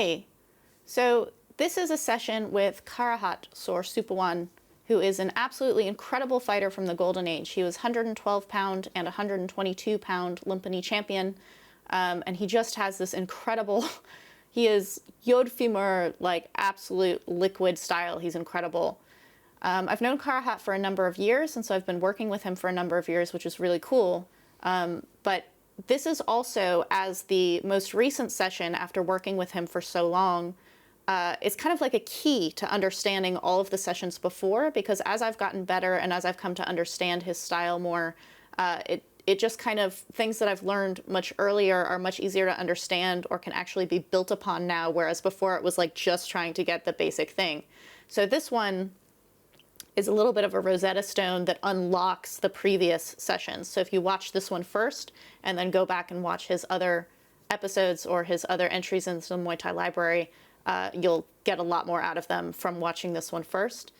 Hey, so this is a session with Karuhat or Supawan, who is an absolutely incredible fighter from the Golden Age. He was 112-pound and 122-pound Lumpini champion, and he just has this incredible, he is Yod Femur, like absolute liquid style. He's incredible. I've known Karuhat for a number of years, and so I've been working with him for a number of years, which is really cool. But this is also, as the most recent session after working with him for so long, it's kind of like a key to understanding all of the sessions before, because as I've gotten better and as I've come to understand his style more, it just kind of, things that I've learned much earlier are much easier to understand or can actually be built upon now, whereas before it was like just trying to get the basic thing. So this one is a little bit of a Rosetta Stone that unlocks the previous sessions. So if you watch this one first and then go back and watch his other episodes or his other entries into the Muay Thai Library, you'll get a lot more out of them from watching this one first.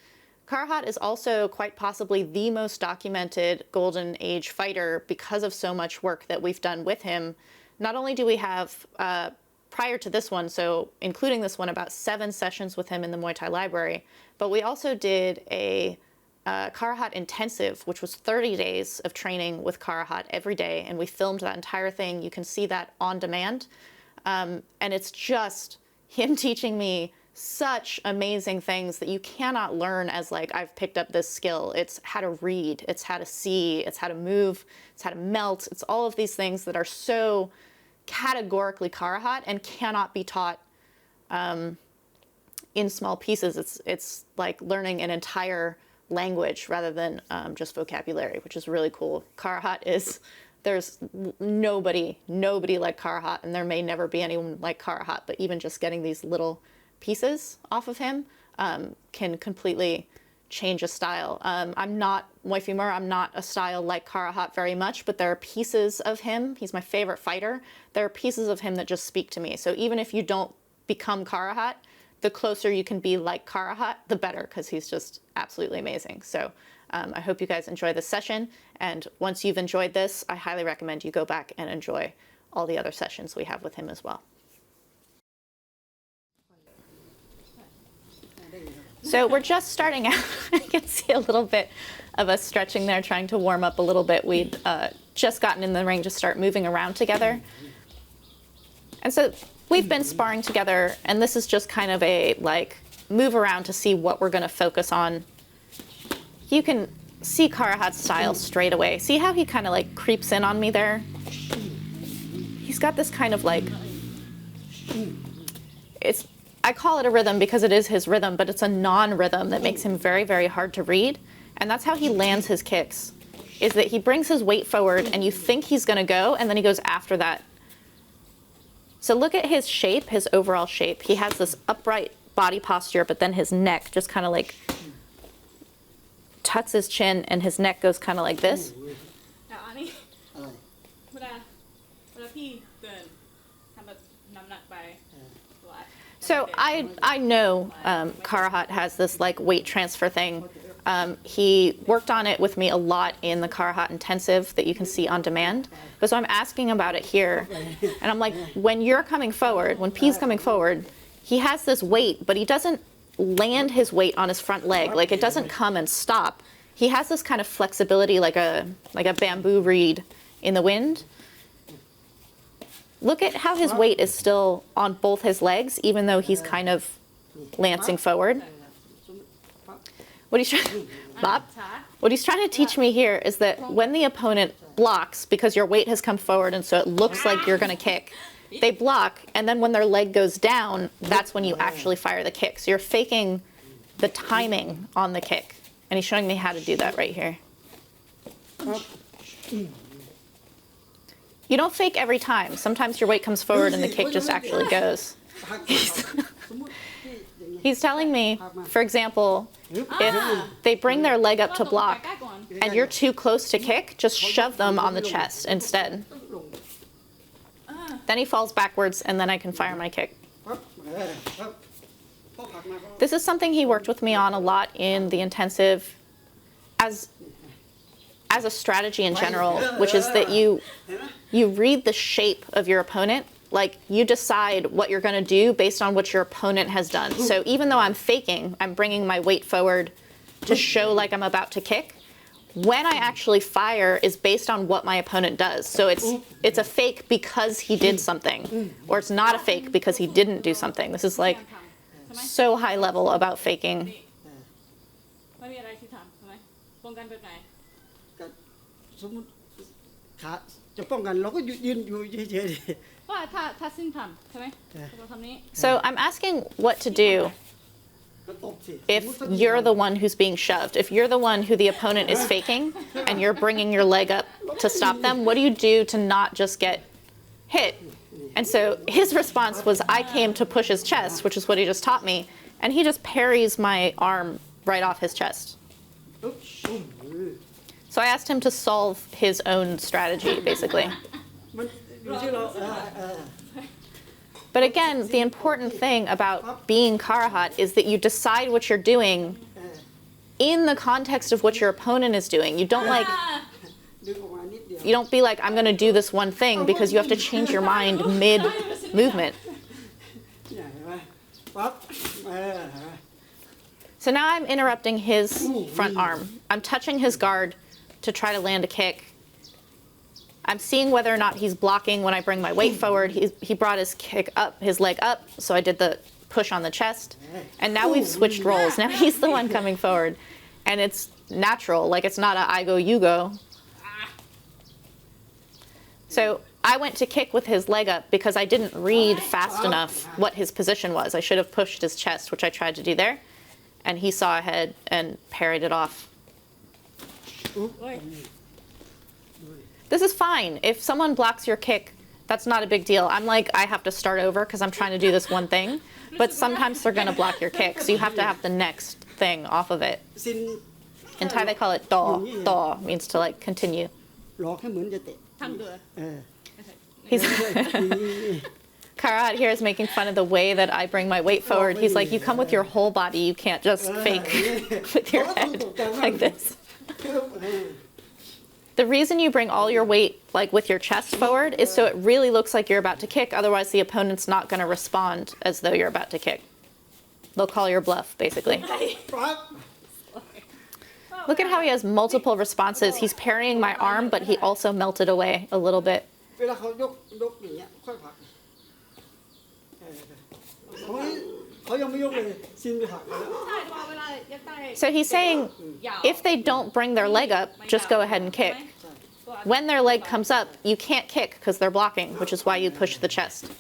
Karuhat is also quite possibly the most documented Golden Age fighter because of so much work that we've done with him. Not only do we have, prior to this one, so including this one, about 7 sessions with him in the Muay Thai Library, but we also did a Karuhat intensive, which was 30 days of training with Karuhat every day, and we filmed that entire thing. You can see that on demand, and it's just him teaching me such amazing things that you cannot learn as like, I've picked up this skill. It's how to read, it's how to see, it's how to move, it's how to melt. It's all of these things that are so categorically Karuhat and cannot be taught in small pieces. It's like learning an entire language rather than just vocabulary, which is really cool. Karuhat is, there's nobody like Karuhat, and there may never be anyone like Karuhat, but even just getting these little pieces off of him can completely change a style. I'm not Muay Femur, I'm not a style like Karuhat very much, but there are pieces of him, he's my favorite fighter, there are pieces of him that just speak to me. So even if you don't become Karuhat, the closer you can be like Karuhat, the better, because he's just absolutely amazing. So I hope you guys enjoy this session, and once you've enjoyed this, I highly recommend you go back and enjoy all the other sessions we have with him as well. So we're just starting out. I can see a little bit of us stretching there, trying to warm up a little bit. We'd just gotten in the ring to start moving around together. And so we've been sparring together, and this is just kind of a like move around to see what we're going to focus on. You can see Karuhat's style straight away. See how he kind of like creeps in on me there? He's got this kind of like, I call it a rhythm because it is his rhythm, but it's a non-rhythm that makes him very, very hard to read. And that's how he lands his kicks, is that he brings his weight forward and you think he's going to go, and then he goes after that. So look at his shape, his overall shape. He has this upright body posture, but then his neck just kind of like tucks his chin, and his neck goes kind of like this. So I know Karuhat has this like weight transfer thing. He worked on it with me a lot in the Karuhat intensive that you can see on demand. But so I'm asking about it here, and I'm like, when you're coming forward, when P's coming forward, he has this weight, but he doesn't land his weight on his front leg. Like it doesn't come and stop. He has this kind of flexibility like a bamboo reed in the wind. Look at how his weight is still on both his legs, even though he's kind of lancing forward. What he's trying to teach me here is that when the opponent blocks, because your weight has come forward and so it looks like you're going to kick, they block, and then when their leg goes down, that's when you actually fire the kick. So you're faking the timing on the kick. And he's showing me how to do that right here. You don't fake every time. Sometimes your weight comes forward and the kick just actually goes. He's telling me, for example, if they bring their leg up to block and you're too close to kick, just shove them on the chest instead. Then he falls backwards, and then I can fire my kick. This is something he worked with me on a lot in the intensive as a strategy in general, which is that you read the shape of your opponent like you decide what you're going to do based on what your opponent has done. So even though I'm faking, I'm bringing my weight forward to show like I'm about to kick. When I actually fire is based on what my opponent does. So it's a fake because he did something, or it's not a fake because he didn't do something. This is like so high level about faking. ไม่มีอะไรที่ทำใช่ไหมป้องกันแบบไหน ก็สมมติขาจะป้องกันเราก็ยืนอยู่เฉยๆ ว่าถ้าซิ่งทำใช่ไหมเราทำนี้ So I'm asking what to do if you're the one who's being shoved. If you're the one who the opponent is faking and you're bringing your leg up to stop them, what do you do to not just get hit? And so his response was, I came to push his chest, which is what he just taught me, and he just parries my arm right off his chest. So I asked him to solve his own strategy, basically. But again, the important thing about being Karuhat is that you decide what you're doing in the context of what your opponent is doing. You don't be like, I'm going to do this one thing, because you have to change your mind mid-movement. So now I'm interrupting his front arm. I'm touching his guard to try to land a kick. I'm seeing whether or not he's blocking when I bring my weight forward. He brought his kick up, his leg up, so I did the push on the chest. And now we've switched roles. Now he's the one coming forward. And it's natural, like it's not a I go, you go. So I went to kick with his leg up because I didn't read fast enough what his position was. I should have pushed his chest, which I tried to do there. And he saw ahead and parried it off. This is fine. If someone blocks your kick, that's not a big deal. I'm like, I have to start over because I'm trying to do this one thing. But sometimes they're going to block your kick, so you have to have the next thing off of it. In Thai, they call it to. To means to like continue. He's Karuhat here is making fun of the way that I bring my weight forward. He's like, you come with your whole body. You can't just fake with your head like this. The reason you bring all your weight like with your chest forward is so it really looks like you're about to kick. Otherwise, the opponent's not going to respond as though you're about to kick. They'll call your bluff, basically. Look at how he has multiple responses. He's parrying my arm, but he also melted away a little bit. So he's saying, if they don't bring their leg up, just go ahead and kick. When their leg comes up, you can't kick because they're blocking, which is why you push the chest.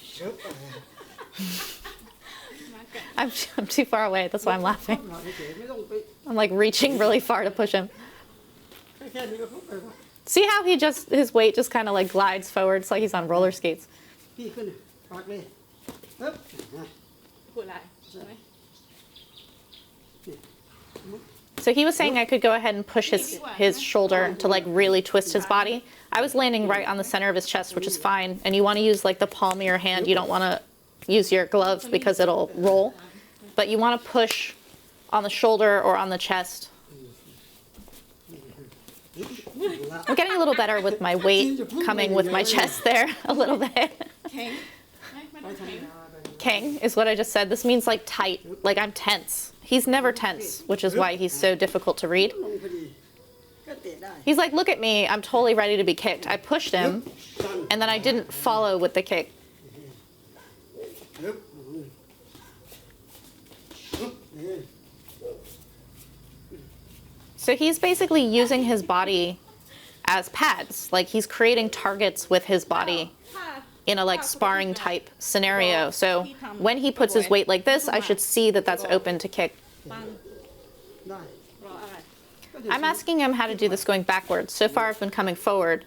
I'm too far away, that's why I'm laughing. I'm like reaching really far to push him. See how his weight just kind of like glides forward. It's like he's on roller skates. So he was saying I could go ahead and push his shoulder to like really twist his body. I was landing right on the center of his chest, which is fine. And you want to use like the palm of your hand. You don't want to use your glove because it'll roll. But you want to push on the shoulder or on the chest. I'm getting a little better with my weight coming with my chest there a little bit. King is what I just said. This means like tight, like I'm tense. He's never tense, which is why he's so difficult to read. He's like, look at me, I'm totally ready to be kicked. I pushed him, and then I didn't follow with the kick. So he's basically using his body as pads. Like he's creating targets with his body in a like sparring type scenario. So when he puts his weight like this, I should see that that's open to kick. I'm asking him how to do this going backwards. So far I've been coming forward,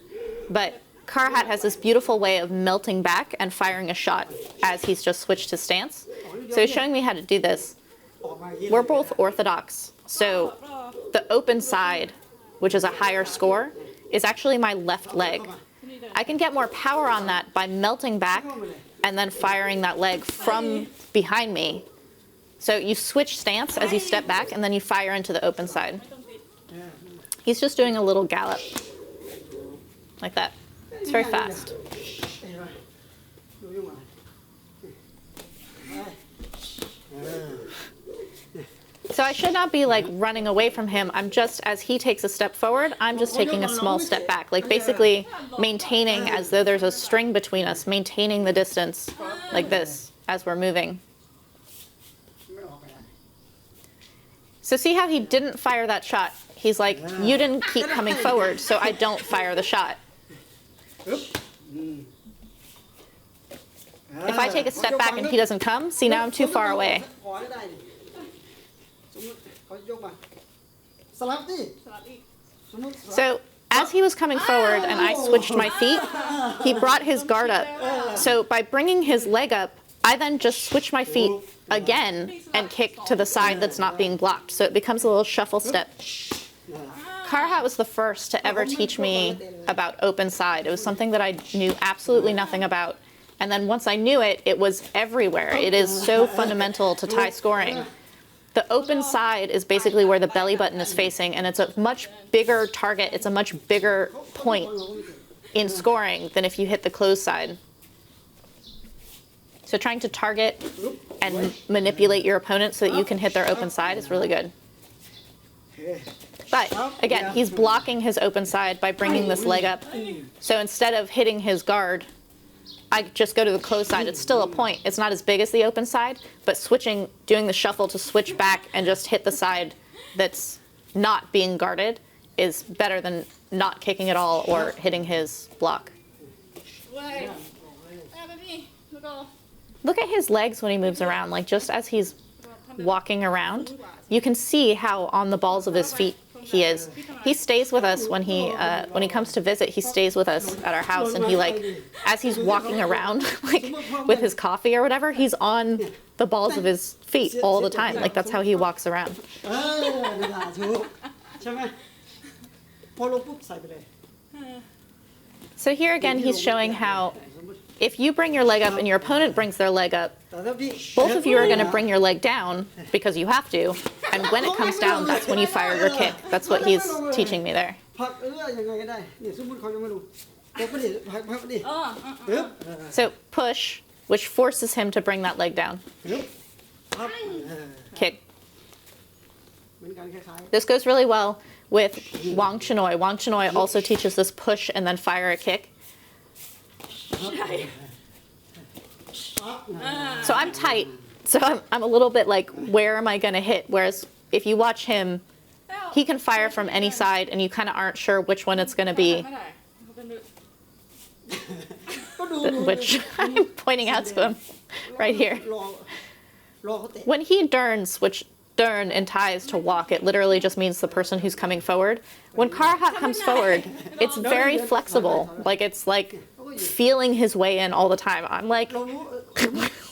but Karuhat has this beautiful way of melting back and firing a shot as he's just switched his stance. So he's showing me how to do this. We're both orthodox. So the open side, which is a higher score, is actually my left leg. I can get more power on that by melting back and then firing that leg from behind me. So you switch stance as you step back and then you fire into the open side. He's just doing a little gallop like that. It's very fast. So I should not be like running away from him. I'm just, as he takes a step forward, I'm just taking a small step back, like basically maintaining as though there's a string between us, maintaining the distance like this as we're moving. ไม่ออกไปได้ So see how he didn't fire that shot? He's like, you didn't keep coming forward, so I don't fire the shot. อึ๊บ If I take a step back and he doesn't come, see now I'm too far away. ขอให้ได้ดิสมมติเขายกมาสลับดิ สลับอีก สมมติสลับ So as he was coming forward and I switched my feet, he brought his guard up. So by bringing his leg up, I then just switch my feet again and kick to the side that's not being blocked. So it becomes a little shuffle step. Karuhat was the first to ever teach me about open side. It was something that I knew absolutely nothing about. And then once I knew it, it was everywhere. It is so fundamental to Thai scoring. The open side is basically where the belly button is facing, and it's a much bigger target. It's a much bigger point in scoring than if you hit the closed side. So trying to target and manipulate your opponent so that you can hit their open side is really good. But again, he's blocking his open side by bringing this leg up. So instead of hitting his guard, I just go to the closed side. It's still a point. It's not as big as the open side, but switching, doing the shuffle to switch back and just hit the side that's not being guarded is better than not kicking at all or hitting his block. เว้ยเอาไปนี่แล้วก็ Look at his legs when he moves around, like just as he's walking around, you can see how on the balls of his feet he is. He stays with us when he comes to visit. He stays with us at our house, and he like, as he's walking around, like with his coffee or whatever, he's on the balls of his feet all the time. Like that's how he walks around. เออเวลาถูกใช่ไหมพอลงปุ๊บใส่ไปเลย So here again, he's showing how if you bring your leg up and your opponent brings their leg up, แต่ถ้าพี่ both of you are going to bring your leg down because you have to. And when it comes down, that's when you fire your kick. That's what he's teaching me there. ผลักยังไงก็ได้นี่สมมติเขายังไม่รู้ยกไปดิผลักไปดิ เออ ปึ๊บ So push, which forces him to bring that leg down. ปึ๊บพับ Kick. เหมือนกันคล้าย This goes really well with Wang Chinoy. Wang Chinoy also teaches this push and then fire a kick. ๆพับ So I'm tight. So I'm a little bit like, where am I going to hit? Whereas if you watch him, he can fire from any side and you kind of aren't sure which one it's going to be, ไม่ได้เขาเป็น ก็ดู which I'm pointing out to him right here. รอเขาเตะ When he turns, which turn in Thai is to walk, it literally just means the person who's coming forward. When Karuhat comes forward, it's very flexible. Like it's like feeling his way in all the time. I'm like, เรารู้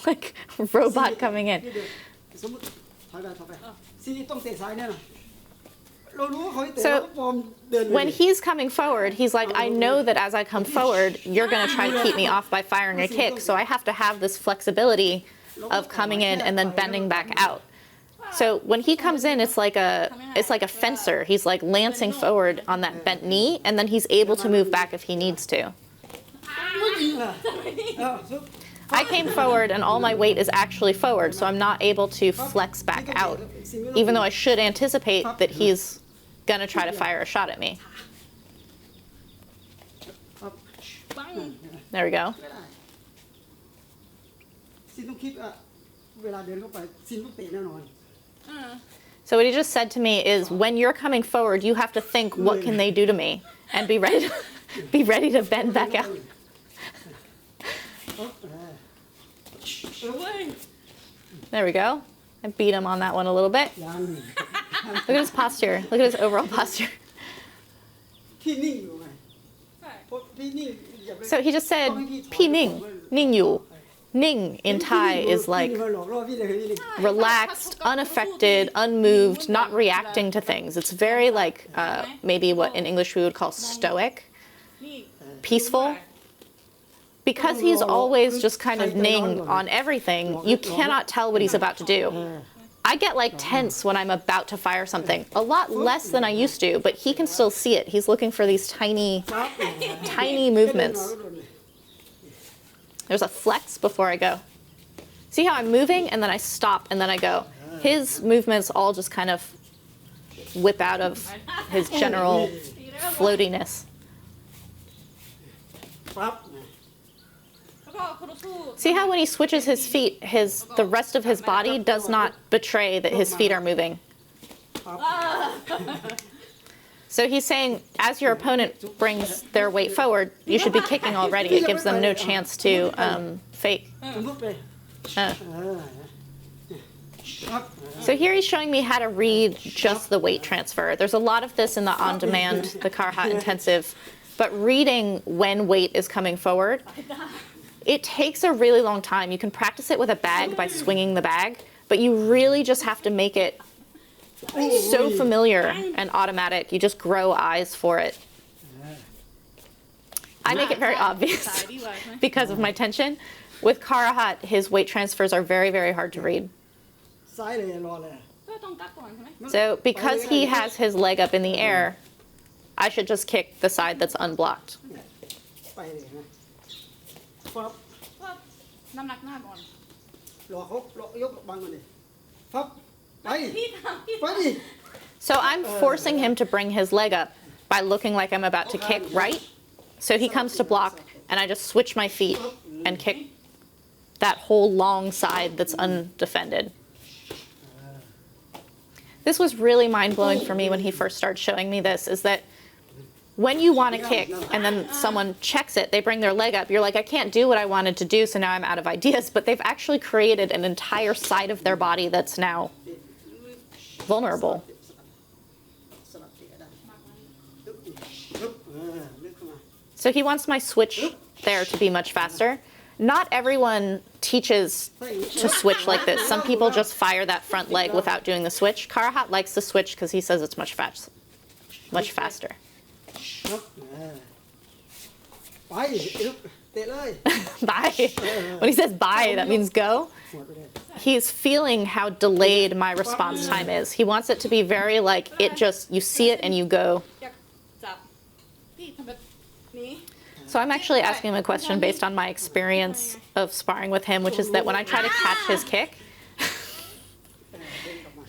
like robot coming in. นี่เดี๋ยวสมมติถอยไปถอยไปซีนี่ต้องเตะซ้ายแน่นอนเรารู้ว่าเขาให้เตะ So เราก็ฟอร์มเดินเลย when he's coming forward, he's like, I know that as I come forward, you're going to try to keep me off by firing a kick. So I have to have this flexibility of coming in and then bending back out. So when he comes in, it's like a fencer. He's like lancing forward on that bent knee, and then he's able to move back if he needs to. ไม่ยิงล่ะเออซุป I came forward and all my weight is actually forward, so I'm not able to flex back out, even though I should anticipate that he's gonna try to fire a shot at me. ครับ ปัง There we go. ไม่ได้ซีนต้องคิดว่าเวลาเดินเข้าไปซีนต้องเตะแน่นอน So what he just said to me is, when you're coming forward, you have to think, what can they do to me, and be ready to bend back out. เว้ย There we go. I beat him on that one a little bit. ยัง Look at his posture. Look at his overall posture. พี่นิ่งอยู่ไง ใช่ เพราะพี่นิ่งอย่าไป So he just said, "Pi ning, ning yu." Ning in Thai is like พี่นิ่งมาหลอกล่อพี่เลยพี่นิ่ง relaxed, unaffected, unmoved, not reacting to things. It's very like maybe what in English we would call stoic, นี่ peaceful. Because he's always just kind of ning on everything, you cannot tell what he's about to do. I get like tense when I'm about to fire something. A lot less than I used to, but he can still see it. He's looking for these tiny movements. There's a flex before I go. See how I'm moving and then I stop and then I go. His movements all just kind of whip out of his general floatiness. ปั๊บ แล้วก็คุรุสู้ See how when he switches his feet, the rest of his body does not betray that his feet are moving. ปั๊บ So he's saying, as your opponent brings their weight forward, you should be kicking already. It gives them no chance to fake. สมมุติไป Uh. ปั๊บ So here he's showing me how to read just the weight transfer. There's a lot of this in the on-demand, the Karuhat intensive, but reading when weight is coming forward, it takes a really long time. You can practice it with a bag by swinging the bag, but you really just have to make it so familiar and automatic. You just grow eyes for it. I make it very สาย obvious ดีกว่าใช่ไหม because of my tension. With Karuhat, his weight transfers are very, very hard to read. ซ้ายเลยรอเลย ก็ต้องตักก่อนใช่ไหม So because he has his leg up in the air, I should just kick the side that's unblocked. ไปเลยนะปั๊บ ก็น้ำหนักหน้าก่อน รอเขารอยกบังมันเลยปั๊บไป พี่ทำพี่ ไปดิ So I'm forcing him to bring his leg up by looking like I'm about to kick right. So he comes to block, and I just switch my feet and kick that whole long side that's undefended. This was really mind-blowing for me when he first started showing me this, is that when you want to kick and then someone checks it, they bring their leg up, you're like, I can't do what I wanted to do, so now I'm out of ideas. But they've actually created an entire side of their body that's now vulnerable. สลับที่ได้ปึ๊บลึกเข้ามา So he wants my switch there to be much faster. Not everyone teaches to switch like this. Some people just fire that front leg without doing the switch. Karuhat likes the switch because he says it's much faster. ปึ๊บไปลึกเตะเลย Bye. When he says bye, that means go. หมดไปเลย He's feeling how delayed my response time is. He wants it to be very like it just, you see it and you go. อยากจับพี่ทำแบบนี้ So I'm actually asking him a question based on my experience of sparring with him, which is that when I try to catch his kick,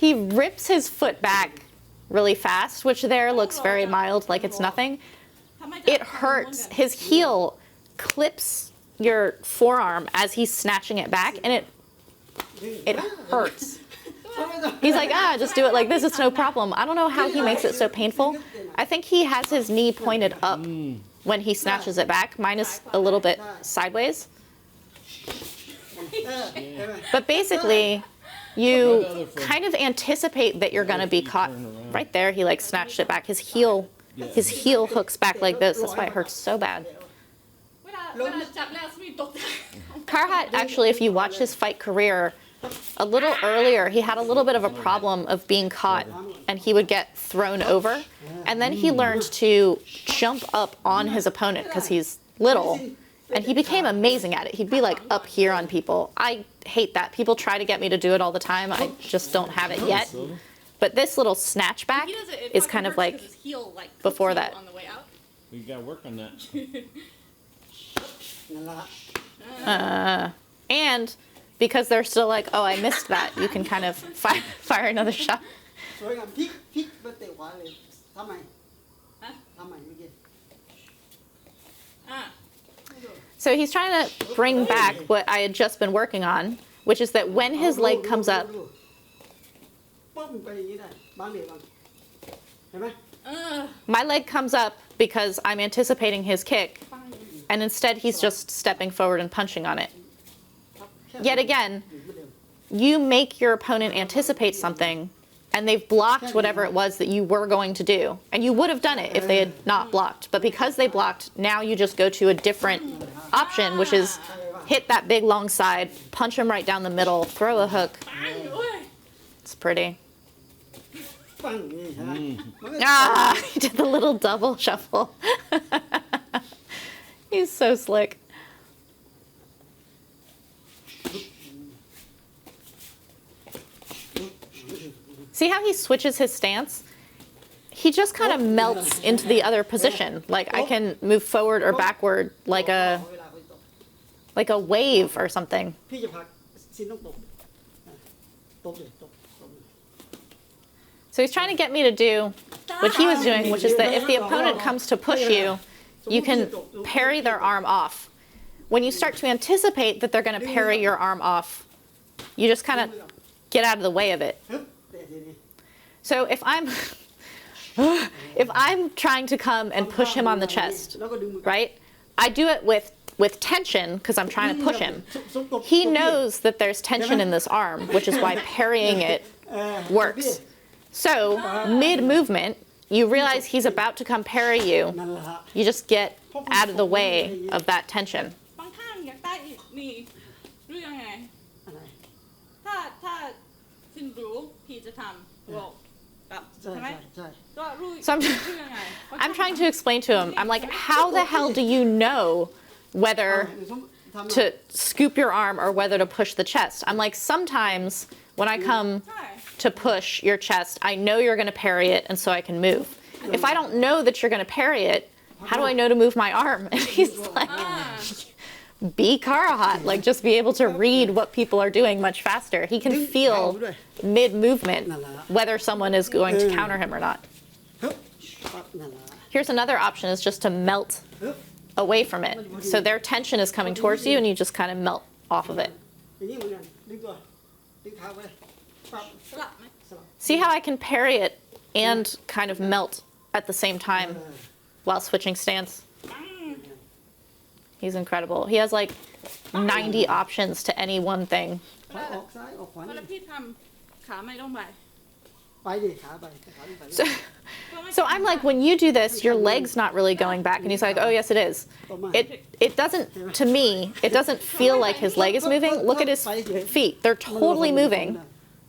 he rips his foot back really fast, which there looks very mild, like it's nothing. ทำไมจับ It hurts. His heel clips your forearm as he's snatching it back, and it hurts. He's like, just do it like this, it's no problem. I don't know how he makes it so painful. I think he has his knee pointed up when he snatches it back. Mine is a little bit sideways. But basically, you kind of anticipate that you're going to be caught. Right there, he like snatched it back. His heel hooks back like this. That's why it hurts so bad. เวลาจับแล้วสมีตกใจ Karuhat, actually, if you watch his fight career, a little earlier, he had a little bit of a problem of being caught, and he would get thrown over. And then he learned to jump up on his opponent because he's little, and he became amazing at it. He'd be like up here on people. I hate that. People try to get me to do it all the time. I just don't have it yet. But this little snatch back He does it, it is fucking kind of hurts like 'cause his heel, like, before hooks that. you on the way out. We gotta work on that. นั่นละ And because they're still like, oh, I missed that, you can kind of fire another shot. สวยงามพลิกมาเตะขวาเลยทำไม ฮะ ทำไมเมื่อกี้ อ่ะ So he's trying to bring back what I had just been working on, which is that when his leg comes up, ป้อมไปอย่างนี้ได้บางเหลี่ยบางเห็นไหม เออ my leg comes up because I'm anticipating his kick, ฟัง and instead he's just stepping forward and punching on it. Yet again, you make your opponent anticipate something, and they've blocked whatever it was that you were going to do. And you would have done it if they had not blocked. But because they blocked, now you just go to a different option, which is hit that big long side, punch him right down the middle, throw a hook. ปังโอ้ย It's pretty. ปั้งนี่ใช่ไหมมันก็ Ah, he did the little double shuffle. He's so slick. See how he switches his stance? He just kind of melts into the other position. Like I can move forward or backward like เวลาไปตก a wave or something. พี่จะผลักซินต้องตกตกเลยตก So he's trying to get me to do what he was doing, which is that if the opponent comes to push you, you can parry their arm off. When you start to anticipate that they're going to parry your arm off, you just kind of get out of the way of it. So if I'm trying to come and push him on the chest, right? I do it with tension because I'm trying to push him. He knows that there's tension in this arm, which is why parrying it works. So mid-movement, you realize he's about to come parry you. You just get out of the way of that tension. บางข้างอยากได้อีกนี่รู้ยังไง อะไร ถ้าซินรู้พี่จะทำโรลแบบ ใช่ ใช่ไหม ใช่ ก็รู้ So I'm, รู้ยังไง I'm trying to explain to him. I'm like, how the hell do you know whether to scoop your arm or whether to push the chest? I'm like, sometimes when I come ใช่ to push your chest, I know you're going to parry it, and so I can move. If I don't know that you're going to parry it, how do I know to move my arm? And he's like, อ่า be Karuhat, like just be able to read what people are doing much faster. He can feel mid-movement whether someone is going to counter him or not. ฮึบปั๊บนั่นแหละ Here's another option is just to melt ฮึบ away from it. So their tension is coming towards you and you just kind of melt off of it. อย่างนี้เหมือนกันดึงตัวดึงเท้าไว้ปั๊บ สลับไหม สลับ See how I can parry it and kind of melt at the same time while switching stance? ปัง He's incredible. He has like 90 options to any one thing. ขวาออกซ้ายออกขวา เว นี่ ลาพี่ทำขาไม่ต้องไป ไปดิขาไปขาไป So, so I'm like, when you do this, your leg's not really going back. And he's like, oh, yes, it is. It doesn't, to me, it doesn't feel like his leg is moving. Look at his feet. They're totally moving.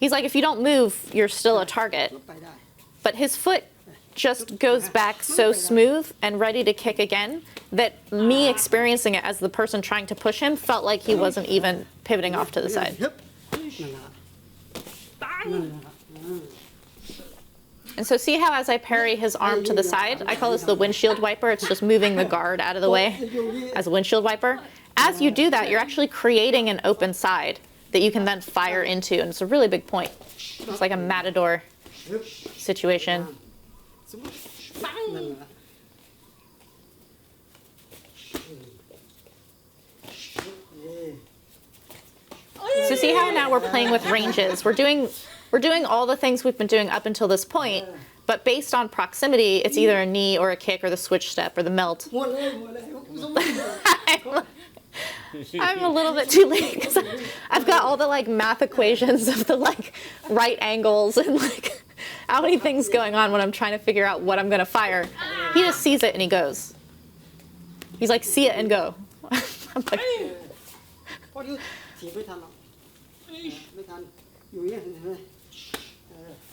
He's like, if you don't move, you're still a target. ไปได้ But his foot just goes back so smooth and ready to kick again that me experiencing it as the person trying to push him felt like he wasn't even pivoting off to the side. ฮึบนั่นแหละ ปัง นั่นแหละอืม And so see how as I parry his arm to the side, I call this the windshield wiper. It's just moving the guard out of the way as a windshield wiper. As you do that, you're actually creating an open side that you can then fire into. And it's a really big point. It's like a Matador ฮึบ situation. สมมตินั่นแหละ So see how now we're playing with ranges. We're doing all the things we've been doing up until this point, but based on proximity, it's either a knee or a kick or the switch step or the melt. หมดเลยหมดเลยสมมติ I'm a little bit too late because I've got all the like math equations of the like right angles and like how many things going on when I'm trying to figure out what I'm gonna fire. He just sees it and he goes. He's like, see it and go. I'm like, เพราะที่ถีบไม่ทันหรอกไม่ทันอยู่อย่างนี้เห็นไหม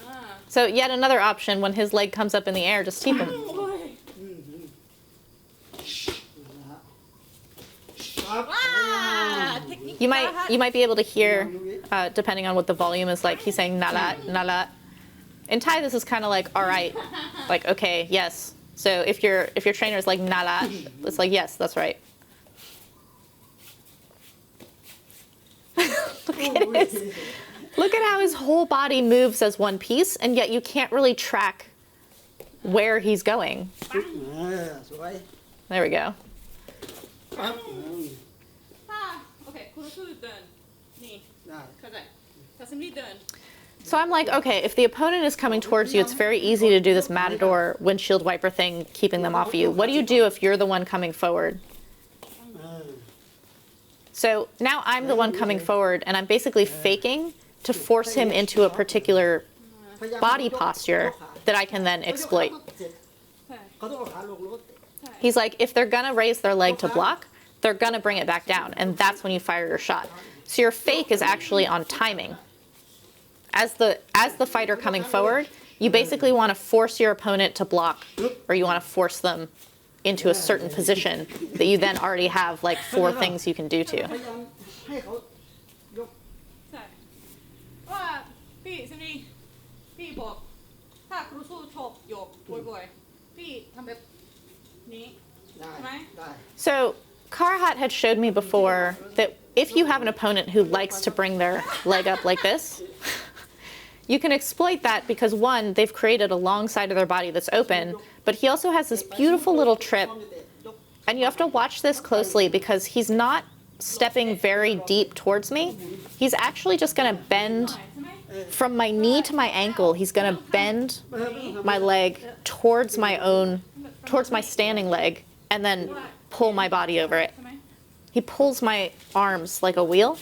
อ่า so yet another option when his leg comes up in the air, just keep him. โอ้ย ครับ ว้าเทคนิค You might be able to hear, depending on what the volume is like. He's saying nalat, nalat. In Thai, this is kind of like all right, like okay, yes. So if your trainer is like nalat, it's like yes, that's right. Look at how his whole body moves as one piece, and yet you can't really track where he's going. สวย There we go. ปั๊บ ถ้าโอเคคุณก็คือเดินนี่ ได้ เข้าใจแต่ซิมมี่เดิน So I'm like, okay, if the opponent is coming towards you, it's very easy to do this Matador windshield wiper thing, keeping them off of you. What do you do if you're the one coming forward? เออ So now I'm the one coming forward, and I'm basically faking to force him into a particular พยายาม body posture that I can then exploit. ใช่ เขาต้องเอาขาลงแล้วก็เตะ He's like, if they're gonna raise their leg to block, they're gonna bring it back down, and that's when you fire your shot. So your fake is actually on timing. As the fighter coming forward, you basically want to force your opponent to block, or you want to force them into a certain position that you then already have like 4 things you can do to. พยายามให้เขายก ใช่ว่าพี่ซิมมี่พี่บอกถ้าครูสู้โชกโยกบ่อยๆพี่ทำแบบนี้ ได้ ใช่ไหม ได้ So Karuhat had showed me before that if you have an opponent who likes to bring their leg up like this, you can exploit that because one, they've created a long side of their body that's open, but he also has this beautiful little trip, and you have to watch this closely because he's not stepping very deep towards me. He's actually just going to bend from my knee to my ankle. He's going to bend my leg towards my standing leg, and then pull my body over it. He pulls my arms like a wheel.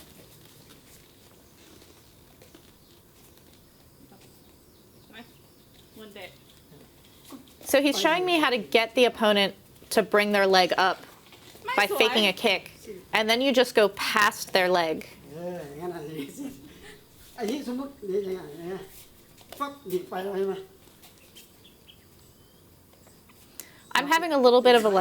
So he's showing me how to get the opponent to bring their leg up by faking a kick, and then you just go past their leg. งั้นน่ะอันนี้สมมุตินี่ยังไงนะฟักดิไปแล้วใช่ไหม I'm having a little bit of a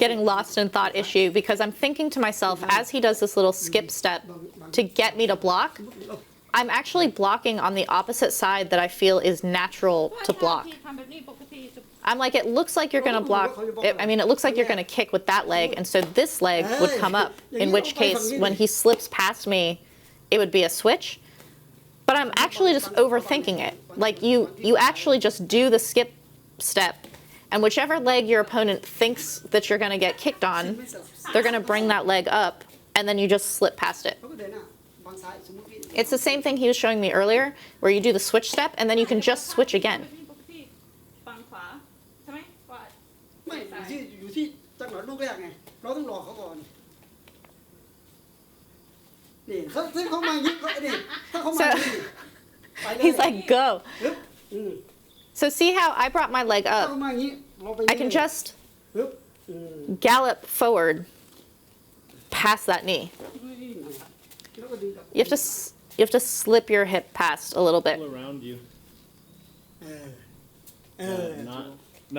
getting lost in thought issue because I'm thinking to myself as he does this little skip step to get me to block, I'm actually blocking on the opposite side that I feel is natural to block. I'm like, it looks like you're going to block. It looks like you're going to kick with that leg, and so this leg would come up, in which case, when he slips past me, it would be a switch. But I'm actually just overthinking it. Like, you actually just do the skip step, and whichever leg your opponent thinks that you're going to get kicked on, they're going to bring that leg up, and then you just slip past it. It's the same thing he was showing me earlier, where you do the switch step, and then you can just switch again. ไม่อยู่ที่จังหวะลูกแรกไงเราต้องรอเขาก่อนนี่ถ้าเขามายิงเขานี่ถ้าเขามายิงไปเลย He's like, go. So see how I brought my leg ถ้า up. เขามายิงเราไป I can just gallop forward past that knee. You have to slip your hip past a little bit. Pull around you.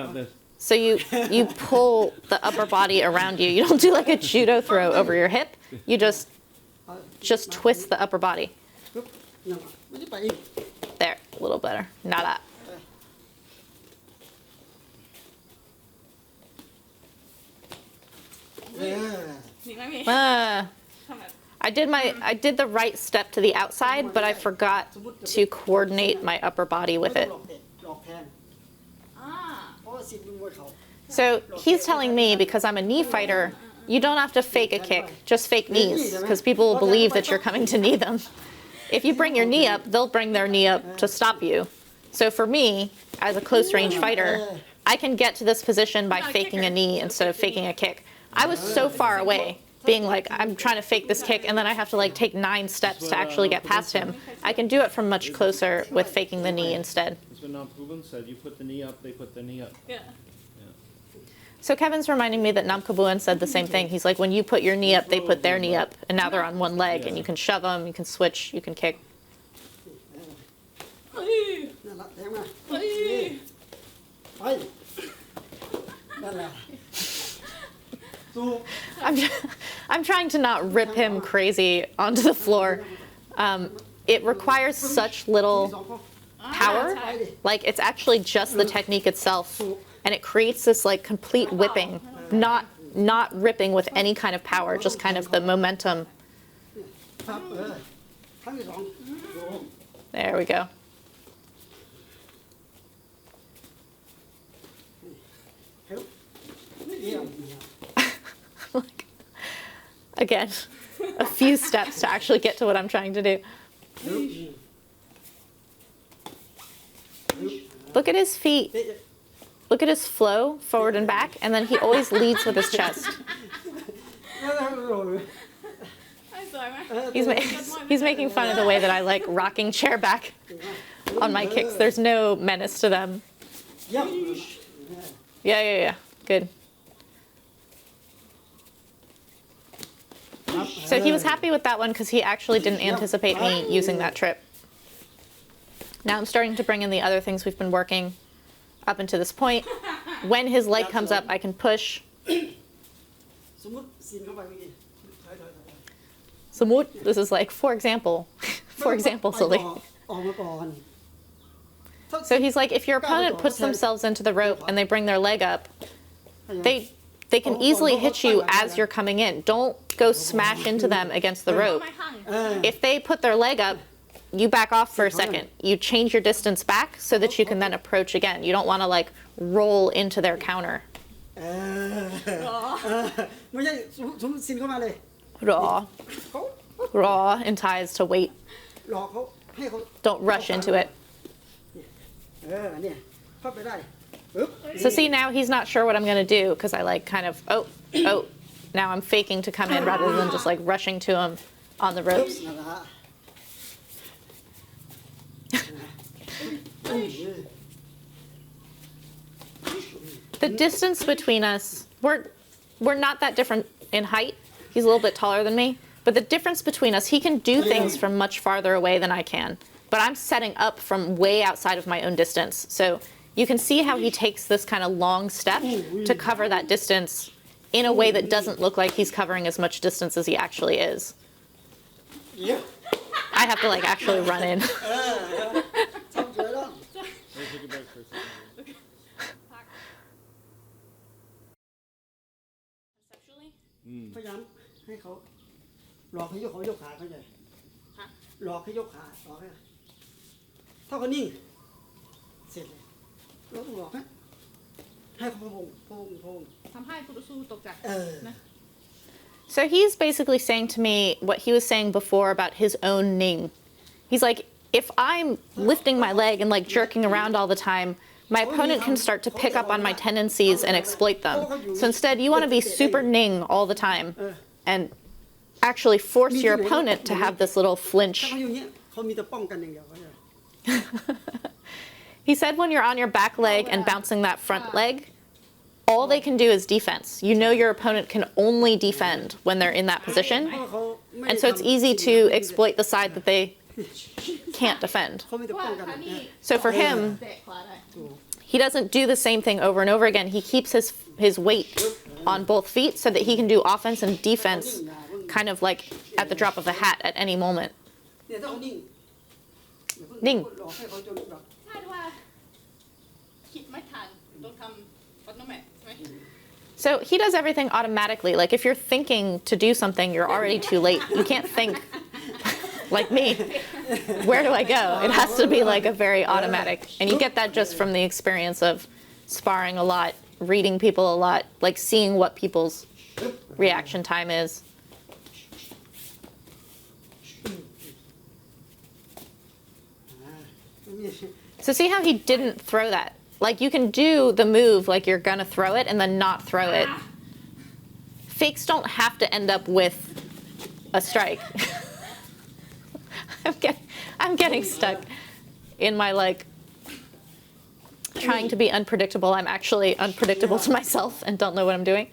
Not this. So you pull the upper body around you. You don't do like a judo throw over your hip. You just twist the upper body. ไม่ได้ไปอีก There, a little better. Not that. I did the right step to the outside, but I forgot to coordinate my upper body with it. So he's telling me, because I'm a knee fighter, you don't have to fake a kick, just fake knees, because people will believe that you're coming to knee them. If you bring your knee up, they'll bring their knee up to stop you. So for me, as a close range fighter, I can get to this position by faking a knee instead of faking a kick. I was so far away, being like, I'm trying to fake this kick, and then I have to like take 9 steps to actually get past him. I can do it from much closer with faking the knee instead. That's what Namkabuan said. You put the knee up, they put their knee up. Yeah. So Kevin's reminding me that Namkabuan said the same thing. He's like, when you put your knee up, they put their knee up, and now they're on one leg, and you can shove them, you can switch, you can kick. นั่นแหละแทงมาไปนั่นแหละ I'm trying to not rip him crazy onto the floor. It requires such little power. Like, it's actually just the technique itself. And it creates this like complete whipping, not ripping with any kind of power, just kind of the momentum. ครับครั้งที่สอง There we go. Like, again, a few steps to actually get to what I'm trying to do. Look at his feet. Look at his flow forward and back, and then he always leads with his chest. He's making fun of the way that I like rocking chair back on my kicks. There's no menace to them. Yeah. Good. So he was happy with that one because he actually didn't anticipate me using that trip. Now I'm starting to bring in the other things we've been working up until this point. When his leg comes up, I can push. สมมุติซีนเข้าไปเมื่อกี้ถอย Samut, this is like, for example, Sylvie. ออกมาก่อน So he's like, if your opponent puts themselves into the rope and they bring their leg up, they can easily hit you as you're coming in. Don't go smash into them against the rope. ไม่ข้าง If they put their leg up, you back off for a second. You change your distance back so that you can then approach again. You don't want to like roll into their counter. ไม่ใช่สมมติซินเข้ามาเลย Raw, เขา raw, and ties to wait. หลอกเขาให้เขา Don't rush into it. เนี่ยเข้าไปได้ปึ๊บ So see, now he's not sure what I'm going to do because I like kind of, oh, now I'm faking to come in rather than just like rushing to him on the ropes. นั่นแหละฮะ The distance between us, we're not that different in height. He's a little bit taller than me. But the difference between us, he can do things from much farther away than I can. But I'm setting up from way outside of my own distance. So you can see how he takes this kind of long step to cover that distance in a way that doesn't look like he's covering as much distance as he actually is. I have to like actually run in. ทำสวยแล้ว I'll take it back for a second. พัก พยายามให้เขาหลอกให้ยกเขายกขาเขาใหญ่หลอกให้ยกขาหลอกให้ถ้าเขานิ่งเสร็จเลยเราต้องหลอกให้เขาพง ทำให้ผู้ต่อสู้ตกใจนะ So he's basically saying to me what he was saying before about his own ning. He's like, if I'm lifting my leg and like jerking around all the time, my opponent can start to pick up on my tendencies and exploit them. So instead, you want to be super ning all the time and actually force your opponent to have this little ถ้า flinch. เขาอยู่เนี้ยเขามีแต่ป้องกันอย่างเดียวเขาจะ He said when you're on your back leg and bouncing that front leg, all they can do is defense. You know your opponent can only defend when they're in that position. เพราะเขาไม่ได้ And so it's easy to exploit the side that they can't defend. เขามีแต่ ว่า ป้องกัน คานี่ So for him, เตะขวาได้ he doesn't do the same thing over and over again. He keeps his weight on both feet so that he can do offense and defense kind of like at the drop of a hat at any moment. เนี่ยถ้าเขานิ่ง นิ่ง หลอกให้เขาจนแบบ คาดว่าคิดไม่ทันต้องทำปัตโนแมทใช่ไหม So he does everything automatically. Like if you're thinking to do something, you're already too late. You can't think like me. Where do I go? It has to be like a very automatic. And you get that just from the experience of sparring a lot, reading people a lot, like seeing what people's reaction time is. So see how he didn't throw that? Like you can do the move like you're gonna throw it and then not throw it. Fakes don't have to end up with a strike. I'm getting stuck in my like trying to be unpredictable. I'm actually unpredictable to myself and don't know what I'm doing.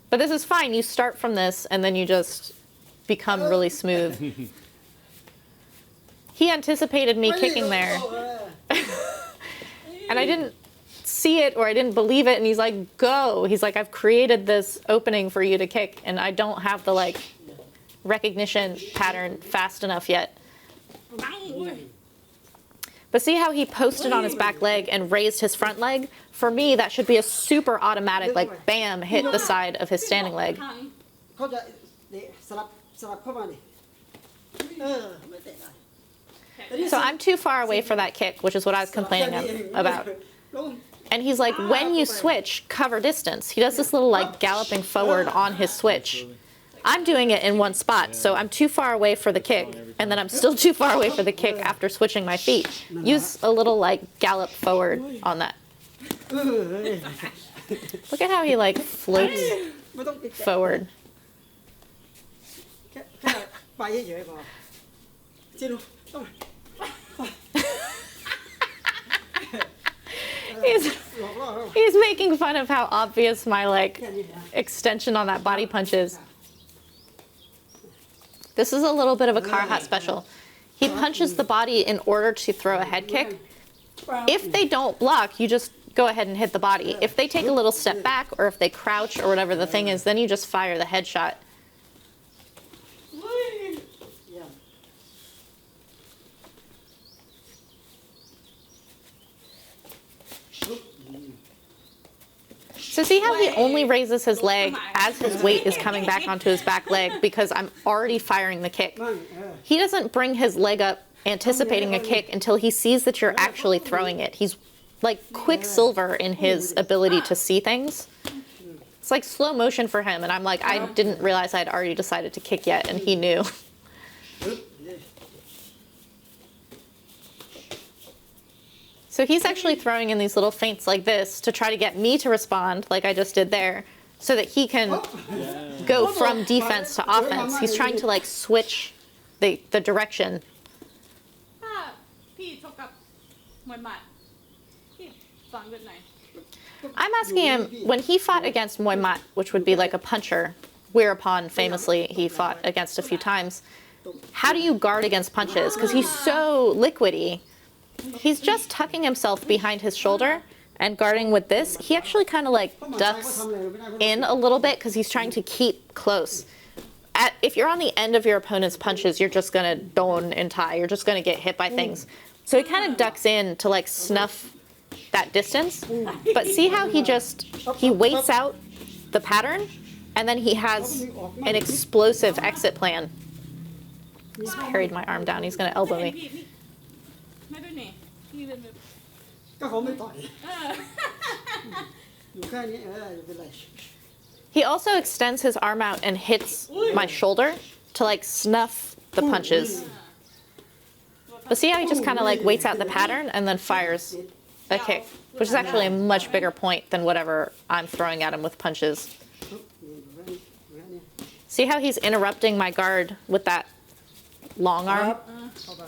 But this is fine. You start from this and then you just become really smooth. He anticipated me kicking there. And I didn't see it or I didn't believe it. And he's like, go. He's like, I've created this opening for you to kick. And I don't have the like recognition pattern fast enough yet. นั่งเว้ย But see how he posted on his back leg and raised his front leg? For me, that should be a super automatic, like bam, hit the side of his standing leg. ทาง เขาจะสลับเข้ามาดิไม่เตะได้ So I'm too far away for that kick, which is what I was complaining about. And he's like, when you switch, cover distance. He does this little like galloping forward on his switch. I'm doing it in one spot, so I'm too far away for the kick, and then I'm still too far away for the kick after switching my feet. Use a little like gallop forward on that. Look at how he like floats ไม่ต้องติดแตะ forward. แค่ไปเฉยๆพอจิโร่ต้อง He's making fun of how obvious my like extension on that body punch is. This is a little bit of a Karuhat special. He punches the body in order to throw a head kick. If they don't block, you just go ahead and hit the body. If they take a little step back or if they crouch or whatever the thing is, then you just fire the headshot. เยี่ยม เ So see how he only raises his leg as his weight is coming back onto his back leg because I'm already firing the kick. นั่น He doesn't bring his leg up anticipating a kick until he sees that you're actually throwing it. He's like quicksilver in his ability to see things. It's like slow motion for him, and I'm like, I didn't realize I'd already decided to kick yet, and he knew. ปึ๊บนี่ So he's actually throwing in these little feints like this to try to get me to respond, like I just did there, so that he can go from defense to offense. He's trying to like switch the direction. ถ้าพี่ชกกับมวยหมัดพี่ฟังแบบไหน I'm asking him, when he fought against Muay Mat, which would be like a puncher, whereupon famously he fought against a few times, how do you guard against punches? Because he's so liquidy. He's just tucking himself behind his shoulder and guarding with this. He actually kind of like ducks in a little bit because he's trying to keep close. If you're on the end of your opponent's punches, you're just going to don and tie. You're just going to get hit by things. So he kind of ducks in to like snuff that distance. But see how he waits out the pattern and then he has an explosive exit plan. He's parried my arm down. He's going to elbow me. ไม่ด้วยนี่พี่เป็นแบบ ก็เขาไม่ต่อยอยู่แค่นี้ไม่เป็นไร He also extends his arm out and hits my shoulder to like snuff the punches. But see how he just kind of like waits out the pattern and then fires a kick, which is actually a much bigger point than whatever I'm throwing at him with punches. ปึ๊บนี่อยู่แค่นี้อยู่แค่นี้ See how he's interrupting my guard with that long ครั arm? บเข้าไป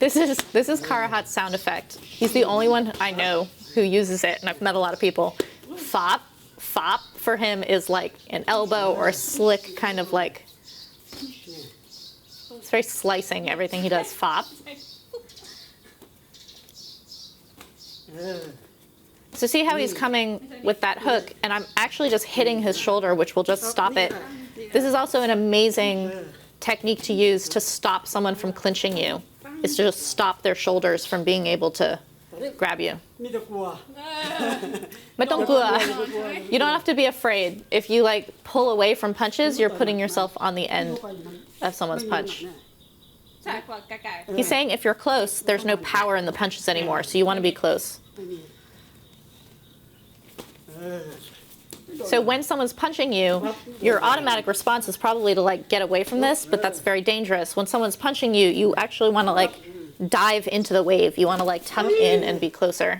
This is Karuhat's sound effect. He's the only one I know who uses it, and I've met a lot of people. Fop, fop for him is like an elbow or a slick kind of like. It's very slicing everything he does. Fop. เออ So see how he's coming with that hook, and I'm actually just hitting his shoulder, which will just stop it. This is also an amazing technique to use to stop someone from clinching you. Is to just stop their shoulders from being able to grab you. มีแต่กลัว But don't gua. You don't have to be afraid. If you like pull away from punches, you're putting yourself on the end of someone's punch. ใช่กว่าไกล He's saying if you're close, there's no power in the punches anymore, so you want to be close. ไม่มีเออ So when someone's punching you, your automatic response is probably to like get away from this, but that's very dangerous. When someone's punching you, you actually want to like dive into the wave. You want to like tuck in and be closer.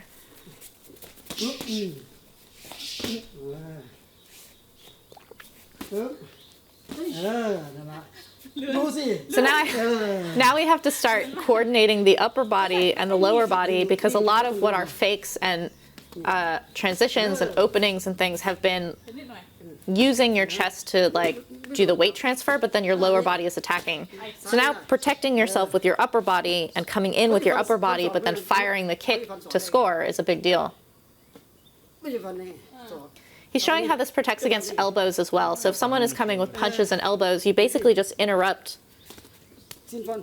ปึ๊บปึ๊บนั่นละดูสิ So now we have to start coordinating the upper body and the lower body because a lot of what our fakes and transitions and openings and things have been ๆนิดหน่อย using your chest to like do the weight transfer, but then your lower body is attacking. So now protecting yourself with your upper body and coming in with your upper body, but then firing the kick to score is a big deal. ไม่ใช่ฟันแน่สอบ He's showing how this protects against elbows as well. So if someone is coming with punches and elbows, you basically just interrupt สิ้นฟัน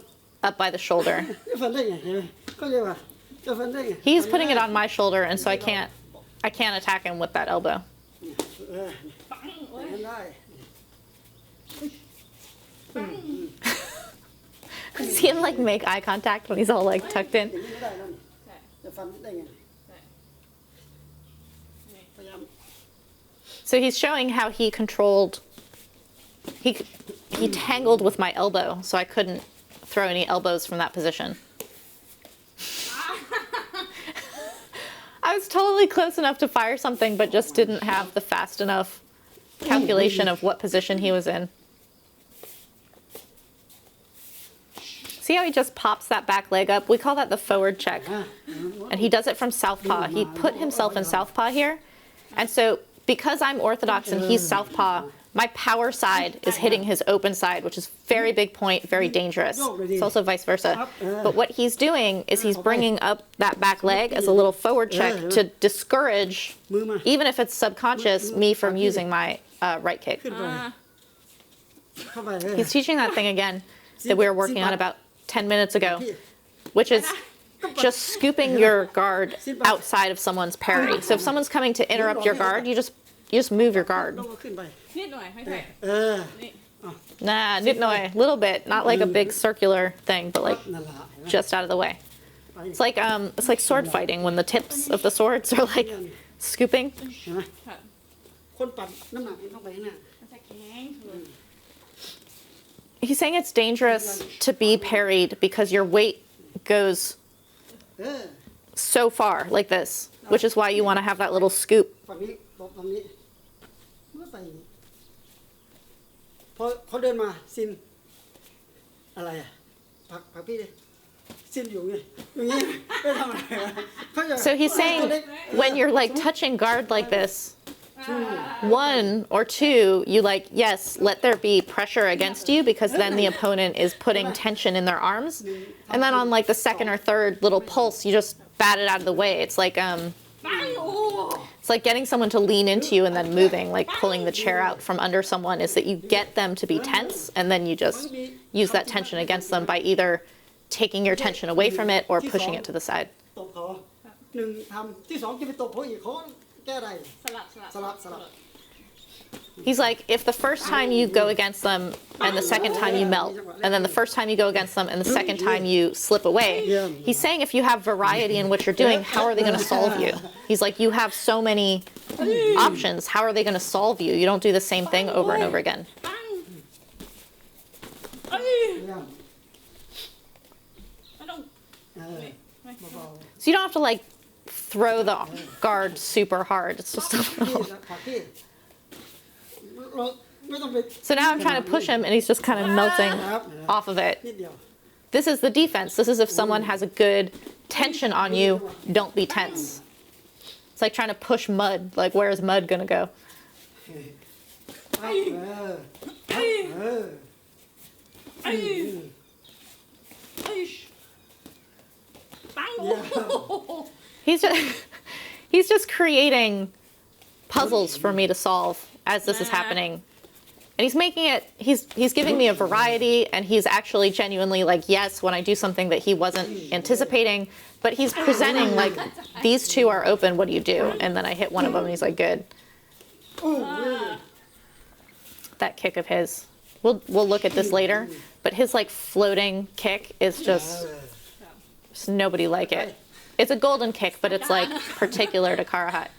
up by the shoulder. จะฟันได้ไงเห็นไหมก็เรียกว่าจะฟันได้ไง He's putting it on my shoulder, and so I can't attack him with that elbow. เออฟันได้ See him like make eye contact when he's all like tucked in. อย่างนี้ไม่ได้แล้วนี่จะฟันได้ไงพยายาม So he's showing how he controlled. He tangled with my elbow, so I couldn't throw any elbows from that position. I was totally close enough to fire something, but just didn't have the fast enough calculation of what position he was in. See how he just pops that back leg up? We call that the forward check. And he does it from southpaw. He put himself in southpaw here. And so because I'm orthodox and he's southpaw, my power side is hitting his open side, which is very big point, very dangerous. It's also vice versa. But what he's doing is he's bringing up that back leg as a little forward check to discourage, มือมา even if it's subconscious, me from using my right kick. ขึ้นไปเข้าไปเลย He's teaching that thing again that we were working on about 10 minutes ago, which is just scooping your guard outside of someone's parry. So if someone's coming to interrupt your guard, you just move your guard. ต้องเอาขึ้นไป นิดหน่อยไม่ใช่ เออ นี่ Nah, nitnoy, a little bit, not like a big circular thing, but like นั่นแหละเห็นไหม just out of the way. It's like sword fighting when the tips of the swords are like scooping. เห็นไหม ค่ะ คนปรับน้ำหนักต้องไปข้างหน้า มันจะแข็งเลย He's saying it's dangerous to be parried because your weight goes เออ so far like this, which is why you want to have that little scoop. ฝั่งนี้ตบฝั่งนี้มันก็ไปอย่างนี้พอเขาเดินมาซินอะไรอ่ะผักพี่ดิซินอยู่ไงอย่างนี้ไม่ทำอะไรวะเขาจะ So he's saying when you're like touching guard like this, one or two, you like, yes, let there be pressure against you because then the opponent is putting tension in their arms. And then on like the second or third little pulse, you just bat it out of the way. It's like ไปโอ้ it's like getting someone to lean into you and then moving, like pulling the chair out from under someone, is that you get them to be tense and then you just use that tension against them by either taking your tension away from it or pushing it to the side. ตบเขาหนึ่งทำที่สองจะไปตบเขาอีกเขาแก้ได้ สลับ สลับ He's like, if the first time you go against them and the second time you melt, and then the first time you go against them and the second time you slip away, he's saying if you have variety in what you're doing, how are they going to solve you? He's like, you have so many options. How are they going to solve you? You don't do the same thing over and over again. ปังเอ้ย เยี่ยม ไม่ต้อง เออ ไม่ เบา So you don't have to like throw the guard super hard. It's just a ๆพี่ little. ผักพี่เราไม่ต้องไป So now I'm trying to push him and he's just kind of melting ครับ off of it. นิดเดียว This is the defense. This is if someone has a good tension on you, don't be tense. It's like trying to push mud. Like, where is mud going to go? เออเออ เอ้ยเอ้ยปังโอ้โห He's just creating puzzles for me to solve as this is happening. And he's making it, he's giving me a variety, and he's actually genuinely like, yes, when I do something that he wasn't anticipating, but he's presenting like, these two are open, what do you do? And then I hit one of them and he's like, good. โอ้ย That kick of his. We'll look at this later, but his like floating kick is just nobody like it. It's a golden kick, but it's like particular to Karuhat.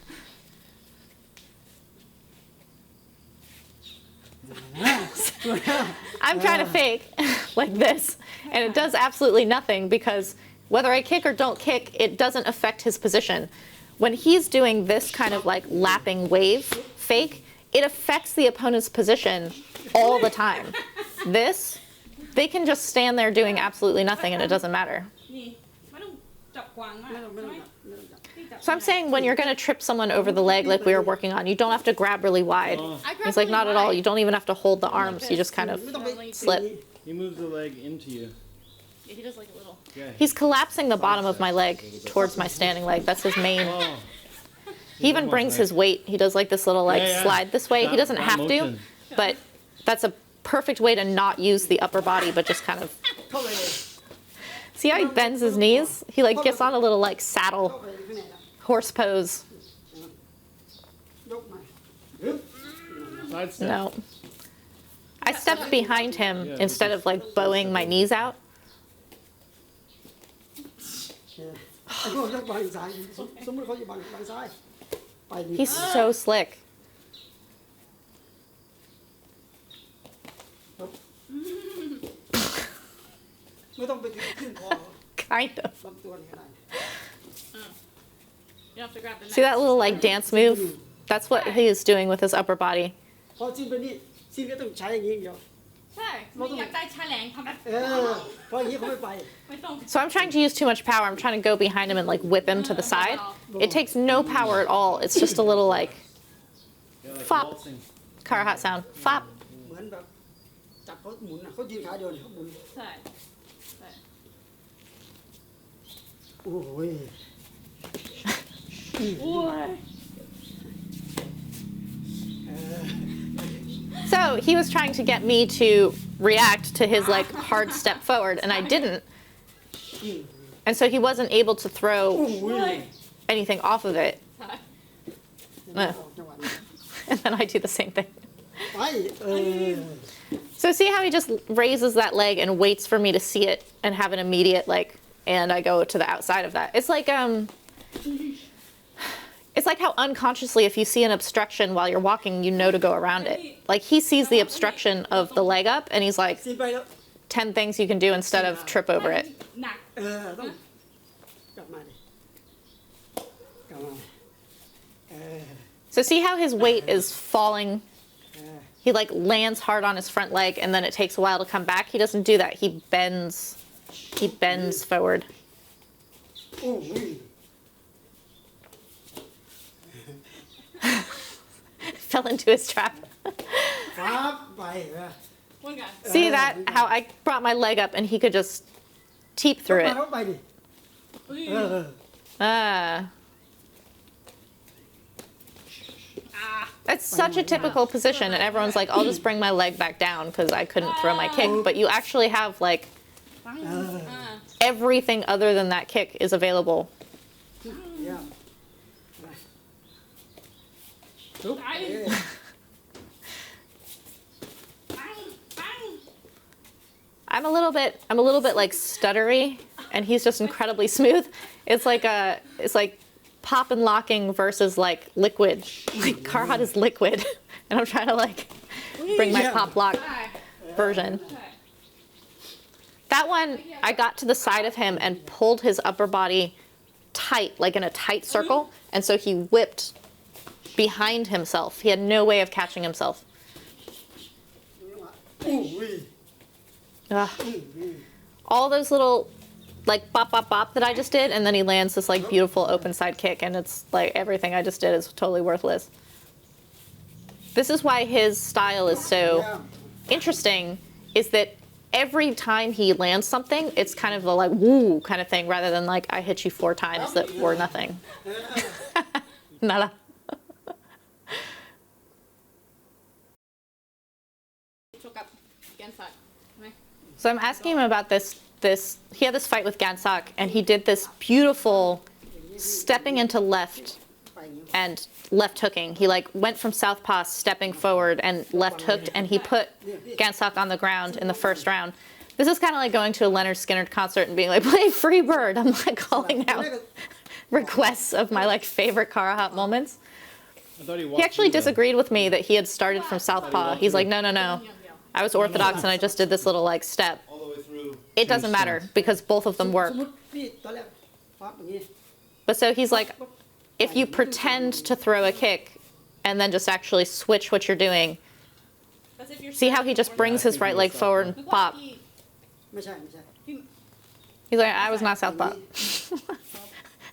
I'm trying to fake like this, and it does absolutely nothing because whether I kick or don't kick, it doesn't affect his position. When he's doing this kind of like lapping wave fake, it affects the opponent's position all the time. This, they can just stand there doing absolutely nothing and it doesn't matter. นี่ไม่ต้องจับกวางมาก ไม่ต้องไม่ต้อง ใช่ไหม จับไม่ต้องจับ พี่จับ So I'm saying when you're going to trip someone over the leg like we were working on, you don't have to grab really wide. I grab He's like, really not at all. wide. You don't even have to hold the arms. You just kind of ไม่ต้องไป slip. He moves the leg into you. Yeah, he does like a little Yeah. He's collapsing the bottom of my leg towards my standing leg. That's his main. Oh. He even brings his weight. He does like this little like Yeah, yeah. slide this way. He That- doesn't that have to, motion. but that's a perfect way to not use the upper body, but just kind of. เข้าไปเลย See how he bends his knees? He like gets on a little like เข้า saddle ไปข้างในนะ horse pose. ยกมาฮึบ Side step. No. I stepped behind him instead of like bowing my knees out. ไอ้พวกยกบางซ้ายสมมติเขาอยู่บางซ้ายไปนี่ He's so slick. ไม่ต้องไปขึ้นคอ Kind of. ลำตัวนี่ก็ได้ you have to grab the neck See that little like dance move? That's what he is doing with his upper body. พอซินไปนี่ซินก็ต้องใช้อย่างนี้อย่างเดียว ใช่ไม่อยากได้แฉลงทำแบบ เออเพราะอย่างนี้เขาไม่ไป ไม่ต้อง So I'm trying to use too much power. I'm trying to go behind him and like whip him to the side. It takes no power at all. It's just a little like Yeah, like Fop. waltzing. Karuhat sound. Fop. เหมือนแบบจับเขาหมุนอ่ะเขายืนขาเดียวเนี่ยเขาหมุน ใช่ใช่ โอ้ย โอ้ย So he was trying to get me to react to his like hard step forward, and I didn't. And so he wasn't able to throw อุ้ย anything off of it. ใช่ เดี๋ยวจังหวะนี้ And then I do the same thing. ไป So see how he just raises that leg and waits for me to see it and have an immediate like, and I go to the outside of that. It's like how unconsciously if you see an obstruction while you're walking, you know to go around it. Like he sees the obstruction of the leg up and he's like, ซีนไปแล้ว 10 things you can do instead of trip over it. หนัก ต้องกลับมาดิกลับมาเออ So see how his weight is falling. เออ He like lands hard on his front leg and then it takes a while to come back. He doesn't do that. He bends forward. อุ้ย Fell into his trap. ครับไปเออ เหมือนกัน See that? How I brought my leg up and he could just teep มา through it. เข้าไปดิ อุ้ย เออ Ah. It's such a typical position, and everyone's like, I'll just bring my leg back down because I couldn't throw my kick. But you actually have like ฟัง everything other than that kick is available. เยี่ยมไปลุกเออ I'm a little bit like stuttery, and he's just incredibly smooth. It's like pop and locking versus like liquid. Like Karuhat is liquid, and I'm trying to like bring my pop lock ใช่ version. ใช่ That one, I got to the side of him and pulled his upper body tight, like in a tight circle, and so he whipped behind himself. He had no way of catching himself. อุ้ย Ugh. All those little like bop bop bop that I just did, and then he lands this like beautiful open side kick, and it's like everything I just did is totally worthless. This is why his style is so interesting, is that every time he lands something, it's kind of a like woo kind of thing rather than like I hit you 4 times that were nothing. Nada. ชกกับแกนสัตว์ใช่ไหม So I'm asking him about this. He had this fight with Gansak, and he did this beautiful stepping into left ไปอย่างนี้ and left hooking. He like went from southpaw stepping forward and left hooked, and he put Gansak on the ground in the first round. This is kind of like going to a Leonard Skinner concert and being like, "Play Free Bird." I'm like calling out requests of my like favorite Karuhat moments. I thought he He walked actually through disagreed with me that he had started from southpaw. He's like, "No, no, no. I was orthodox and I just did this little like step." all the way through. It doesn't matter because both of them ส work. มมติพี่ตอนแรกปั๊บอย่างนี้ But so he's like, if you pretend to throw a kick and then just actually switch what you're doing, As if you're see how he just brings his right leg forward and นึกว่า pop. พี่ ไม่ใช่ไม่ใช่ He's like, I was not southpaw.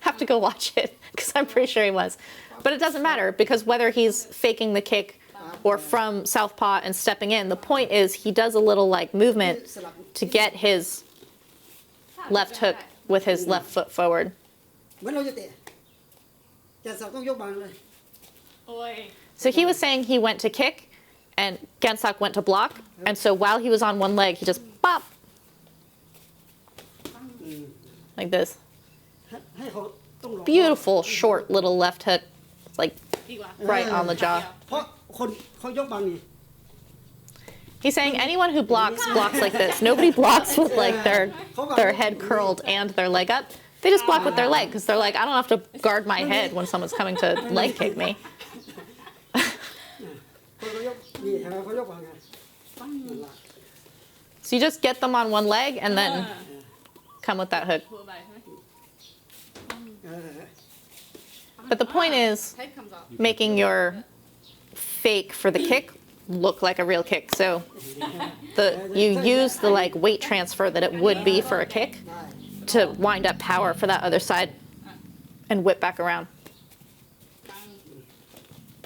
Have to go watch it because I'm pretty sure he was. But it doesn't matter because whether he's faking the kick or from southpaw and stepping in, the point is he does a little like movement to get his left hook with his left foot forward. เหมือนเราจะเตะแต่เสาต้องยกบางเลย โอ้ย So he was saying he went to kick and Gansak went to block. And so while he was on one leg, he just pop. Like this. ให้เขาต้องหลอก Beautiful, short little left hook. It's like ดีกว่า right on the jaw. เพราะคนเขายกบางนี่ He's saying anyone who blocks like this. Nobody blocks with like their head curled and their leg up. They just block with their leg because they're like, I don't have to guard my head when someone's coming to leg kick me. คนเขายกนี่เห็นไหมเขายกบางไงนั่นล่ะ So you just get them on one leg and then come with that hook. พูดไปใช่ไหม เออ But the point is Head comes off making your fake for the kick look like a real kick. So you use the like weight transfer that it would be for a kick ได้ to wind up power for that other side and whip back around.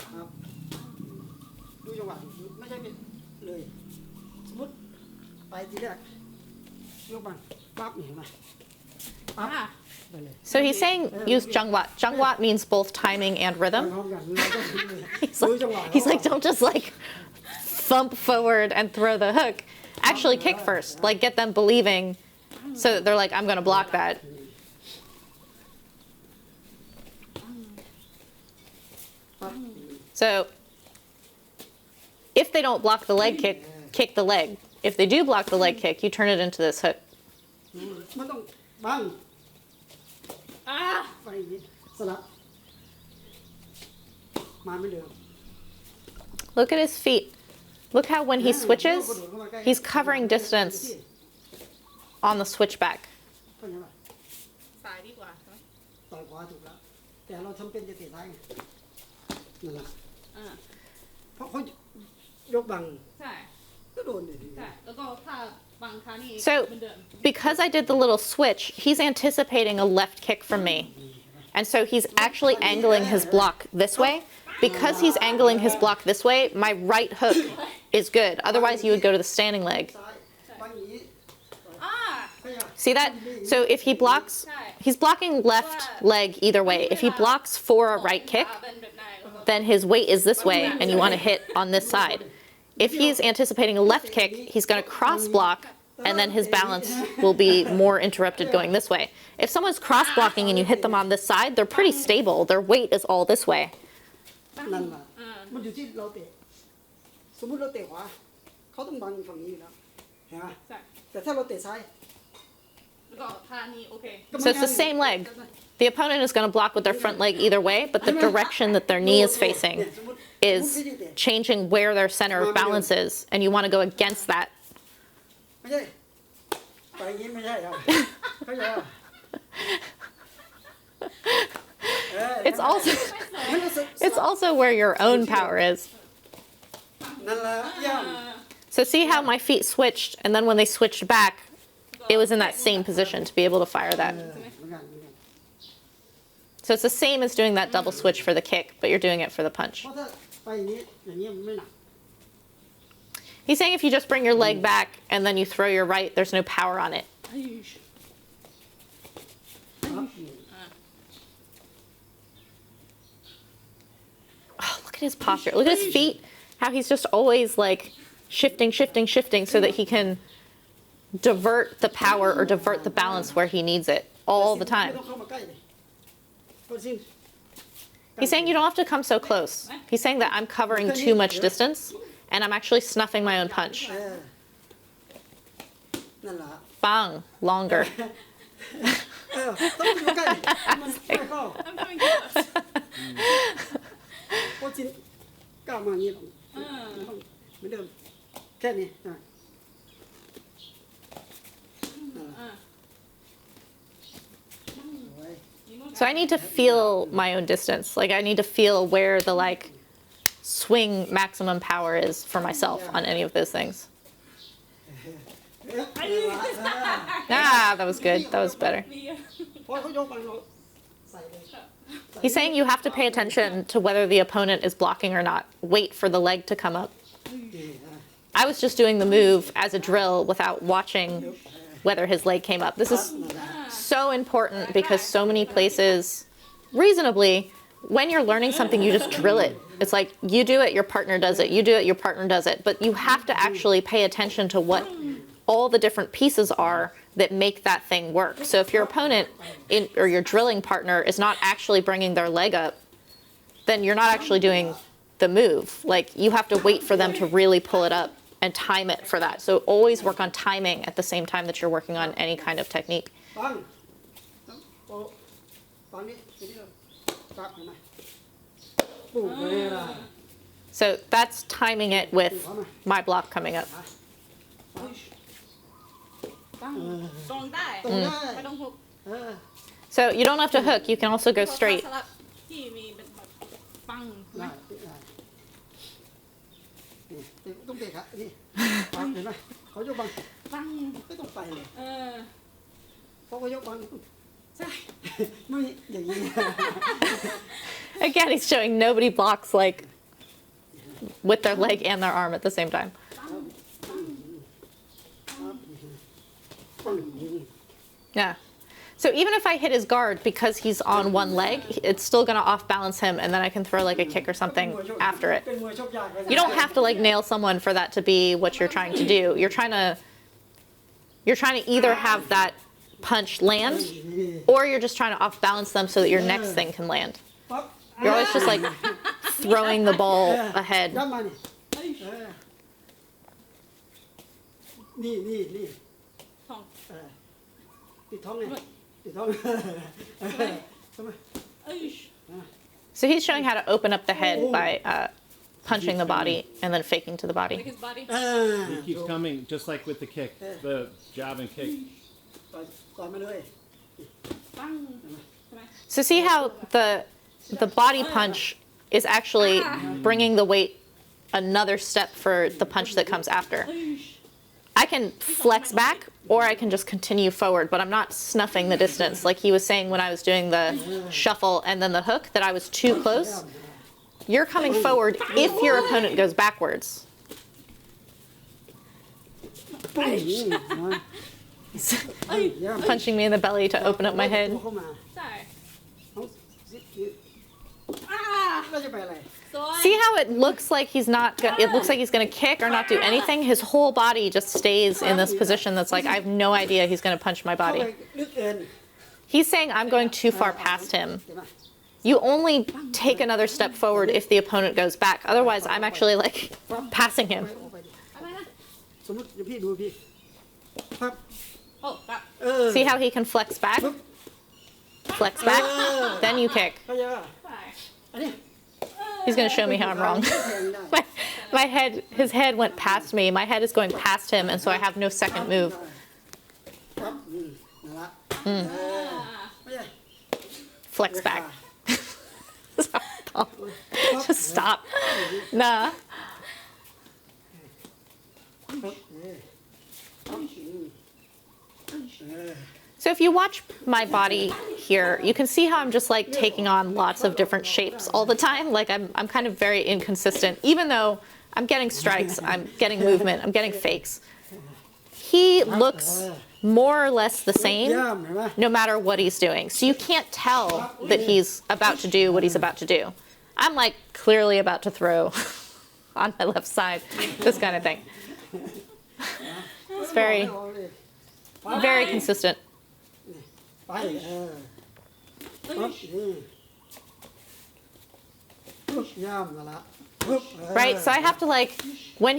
ครับดูจังหวะไม่ใช่เป็นเลยสมมติไปทีแรกยกบางปั๊บนี่เห็นไหมปั๊บ อ่า ไปเลย So he's saying use jungwat. Jungwat means both timing and พ rhythm. ร้อมกันเราต้องดูเลย He's ดู like, จังหวะ he's like, don't just like thump forward and throw the hook. Actually kick first. Like get them believing so that they're like, I'm gonna block that. So if they don't block the leg kick, kick the leg. If they do block the leg kick, you turn it into this hook. มันต้องบัง Ah! ไปอย่างนี้สลับมาไม่เดิม Look at his feet. Look how when he switches, he's covering distance on the switchback. ก็ยังไง ซ้ายดีกว่าใช่ไหม ต่อยขวาถูกแล้วแต่เราทำเป็นจะเตะซ้ายไงนั่นแหละ อ่า เพราะเขายกบัง ใช่ ก็โดนเลย ใช่ แล้วก็ถ้าบังคานี่ So เหมือนเดิม because I did the little switch, he's anticipating a left kick from me. And so he's actually angling his block this way. Because he's angling his block this way, my right hook is good. Otherwise, you would go to the standing leg. ซ้ายบังอย่างนี้ อ่า ขยับ See that? So if he blocks, he's blocking left leg either way. If he blocks for a right kick, เป็นแบบไหนแล้วก็ then his weight is this way and you want to hit on this side. If he's anticipating a left kick, he's going to cross block and then his balance will be more interrupted going this way. If someone's cross blocking and you hit them on this side, they're pretty stable. Their weight is all this way. นั่นแหละมันอยู่ที่เราเตะสมมุติเราเตะขวาเขาต้องบังฝั่งนี้อยู่แล้วเห็นไหม ใช่ แต่ถ้าเราเตะซ้าย แล้วก็ท่านี้โอเค So it's the same leg. The opponent is going to block with their front leg either way, but the direction that their knee is facing is changing where their center of balance is, and you want to go against that. ไม่ใช่ไปอย่างนี้ไม่ใช่ครับเขาใจป่ะ It's also it's also where your own power is. นั่นแหละย่ำ So see how my feet switched, and then when they switched back, it was in that same position to be able to fire that. เหมือนกัน So it's the same as doing that double switch for the kick, but you're doing it for the punch. เพราะถ้าไปอย่างนี้มันไม่หนัก He's saying if you just bring your leg back and then you throw your right, there's no power on it. ครับ Oh, look at his posture. Look at his feet. How he's just always like shifting so that he can divert the power or divert the balance where he needs it all the ไม่ time. ต้องเข้ามาใกล้เลยเพราะสิ่ง He's saying you don't have to come so close. He's saying that I'm covering too much distance and I'm actually snuffing my own punch. นั่นแหละ Bang, longer. ต้องอยู่ใกล้มันไม่เข้า I'm coming close เพราะสิ่งก้าวมาอย่างนี้ต้องเหมือนเดิมแค่นี้นั่นแหละ So I need to feel my own distance. Like I need to feel where the like swing maximum power is for myself on any of those things. Ah, that was good. That was better. พอเขายกไปเราใส่เลย He's saying you have to pay attention to whether the opponent is blocking or not. Wait for the leg to come up. I was just doing the move as a drill without watching whether his leg came up. This is so important because so many places, reasonably, when you're learning something, you just drill it. It's like you do it, your partner does it. You do it, your partner does it. But you have to actually pay attention to what all the different pieces are that make that thing work. So if your opponent or your drilling partner is not actually bringing their leg up, then you're not actually doing the move. Like you have to wait for them to really pull it up and time it for that. So always work on timing at the same time that you're working on any kind of technique. ฟังโอ้ฟังนี่ทีนี้เราตักเห็นไหมปุ๊บเลยล่ะ So that's timing it with my block coming up. ตรงได้ ตรงได้ ไม่ต้องหุบ So you don't have to hook, you can also go straight. สลับที่มีเป็นแบบปัง ได้ได้นี่ต้องเตะขานี่ฟังเห็นไหมเขายกบัง ปัง ไม่ต้องไปเลย เ เพราะเขายกบัง ใช่ ไม่อย่างนี้ Again, he's showing nobody blocks like with their leg and their arm at the same time. Yeah. So even if I hit his guard because he's on one leg, it's still gonna off balance him and then I can throw like a kick or something after it. เป็นมวยชกยากเลยนะ You don't have to like nail someone for that to be what you're trying to do. You're trying to either have that punch land or you're just trying to off balance them so that your next thing can land. ปั๊บ You're always just like throwing the ball ahead. ย้ำมานี่นี่ ท้อง ติดท้องไงติดท้องทำไม เอ้ย So he's showing how to open up the head by punching the body and then faking to the body. Like his body He keeps coming, just like with the kick, the jab and kick. ต่อยมาเลย ปังใช่ไหม So see how the body punch is actually bringing the weight another step for the punch that comes after. I can flex back or I can just continue forward, but I'm not snuffing the distance. Like he was saying when I was doing the shuffle and then the hook that I was too close. You're coming forward if your opponent goes backwards. Punching me in the belly to open up my head. เข้ามา ใช่ เราจะไปอะไร สวย See how it looks like he's not it looks like he's going to kick or not do anything? His whole body just stays in this position that's like I have no idea he's going to punch my เข้าไป body. ลึกเกิน He's saying I'm going too far past him. You only take another step forward if the opponent goes back. Otherwise, I'm actually like passing him. อะไรนะ สมมติเดี๋ยวพี่ดูพี่ปั๊บ โอ้แบบ See how he can flex back? Flex back, then you kick. เข้าใจป่ะ ใช่ อันนี้ He's going to show me how I'm wrong. My head, his head went past me. My head is going past him, and so I have no second move. ปั๊บนั่นละไม่ใช่ Flex back. Just stop. Nah. ปั๊บ So if you watch my body here, you can see how I'm just like taking on lots of different shapes all the time. Like I'm kind of very inconsistent. Even though I'm getting strikes, I'm getting movement, I'm getting fakes. He looks more or less the same ย่ำเห็นไหม no matter what he's doing. So you can't tell that he's about to do what he's about to do. I'm like clearly about to throw on my left side, this kind of thing. It's very consistent. ไปปั๊บนี่ย่ำนั่นละ Right? So I have to like when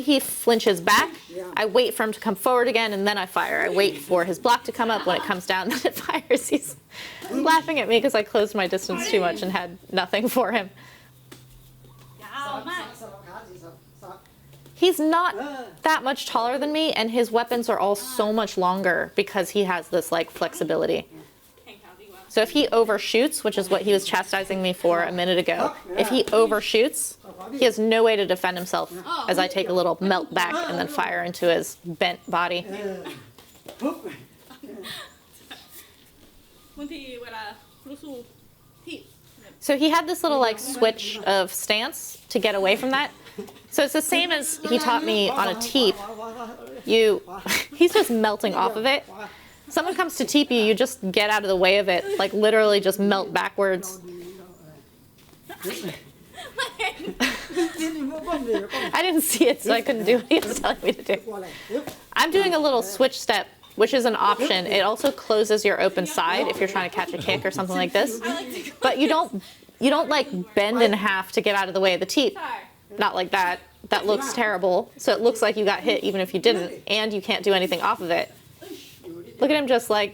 he flinches back, I wait for him to come forward again and then I fire. I wait for his block to come up. When it comes down, then it fires. He's laughing at me because I closed my distance too much and had nothing for him. ยาวมาก สลับขาสิสลับ He's not that much taller than me and his weapons are all so much longer because he has this like flexibility. แข่งขาดีกว่า So if he overshoots, which is what he was chastising me for a minute ago, if he overshoots, he has no way to defend himself as I take a little melt back and then fire into his bent body. ปุ๊บบ างทีเวลารู้สู้ที่ So he had this little like switch of stance to get away from that. So it's the same as he taught me on a teep. He's just melting off of it. Someone comes to teep you, you just get out of the way of it, like literally just melt backwards. I didn't see it, so I couldn't do what he was telling me to do. I'm doing a little switch step, which is an option. It also closes your open side if you're trying to catch a kick or something like this. But you don't like bend in half to get out of the way of the teep. ใช่ Not like that. That looks terrible. So it looks like you got hit even if you didn't, and you can't do anything off of it. Look at him just like,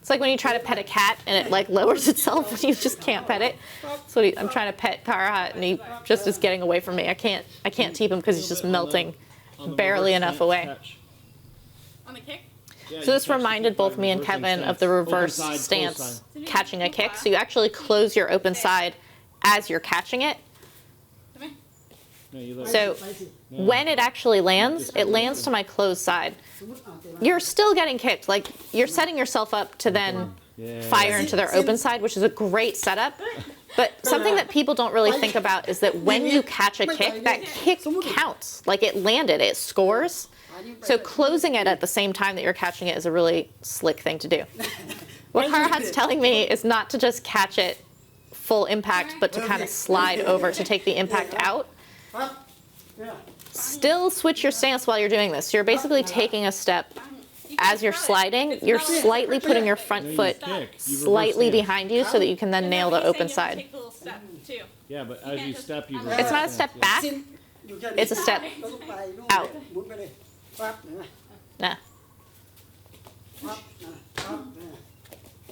it's like when you try to pet a cat and it like lowers itself and you just can't pet it. So I'm trying to pet Karuhat and he just is getting away from me. I can't teep him because he's just melting On the barely reverse enough catch. away. on the kick Yeah, So you this catch the reminded kick by both me and reversing Kevin of stance. the Open reverse side, close stance side. catching a kick. So you actually close your open side as you're catching it. ใช่ไหม No, you let Soไปสิ when it actually lands, it lands to my closed side. สมมติเตะมา You're still getting kicked. Like you're setting yourself up to then fire into their open side, which is a great setup. But something that people don't really think about is that when you catch a kick, that kick counts. Like it landed, it scores. So closing it at the same time that you're catching it is a really slick thing to do. What Karuhat's telling me is not to just catch it full impact, but to kind of slide over to take the impact out. ปั๊บเนี่ย Still switch your stance while you're doing this. You're basically taking a step as you're sliding. You're slightly putting your front foot slightly behind you so that you can then nail the open side. Take little step too. Yeah, but as you step, you. It's not a step back. สิ้นอยู่แค่นี้ It's a step เราต้องไปนู่น out หมุนไปเลยปั๊บเห็นไหม Nah. ปั๊บปั๊บ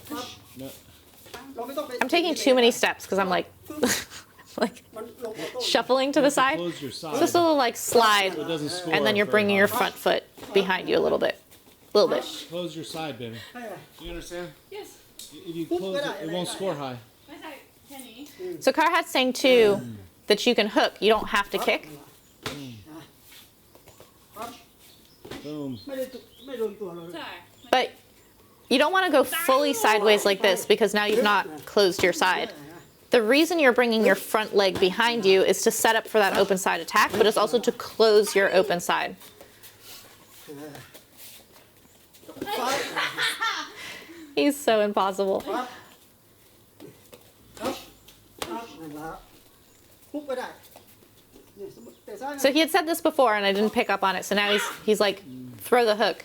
ปั๊บ No. เราไม่ต้องไป I'm taking too many steps because I'm like, like มันลงออโต้ shuffling to the side. Close your side. Just a little like slide, So it doesn't score. and then you're very bringing your high. front foot behind you a little bit. Close your side, baby. ให้อะไร You understand? yes If you close it, it won't score high. ไม่ใช่แค่นี้ So Karuhat's saying too that you can hook. You don't have to kick. ปั๊บ Boom. ไม่โดนตัวเรา ใช่ But you don't want to go fully sideways like this because now you've not closed your side. The reason you're bringing your front leg behind you is to set up for that open side attack, but it's also to close your open side. ปั๊บ He's so impossible. ปั๊บปั๊บปั๊บนั่นละฮุกก็ได้เนี่ยสมมติแต่ซ้ายนะ So he had said this before and I didn't pick up on it. So now he's like, throw the hook.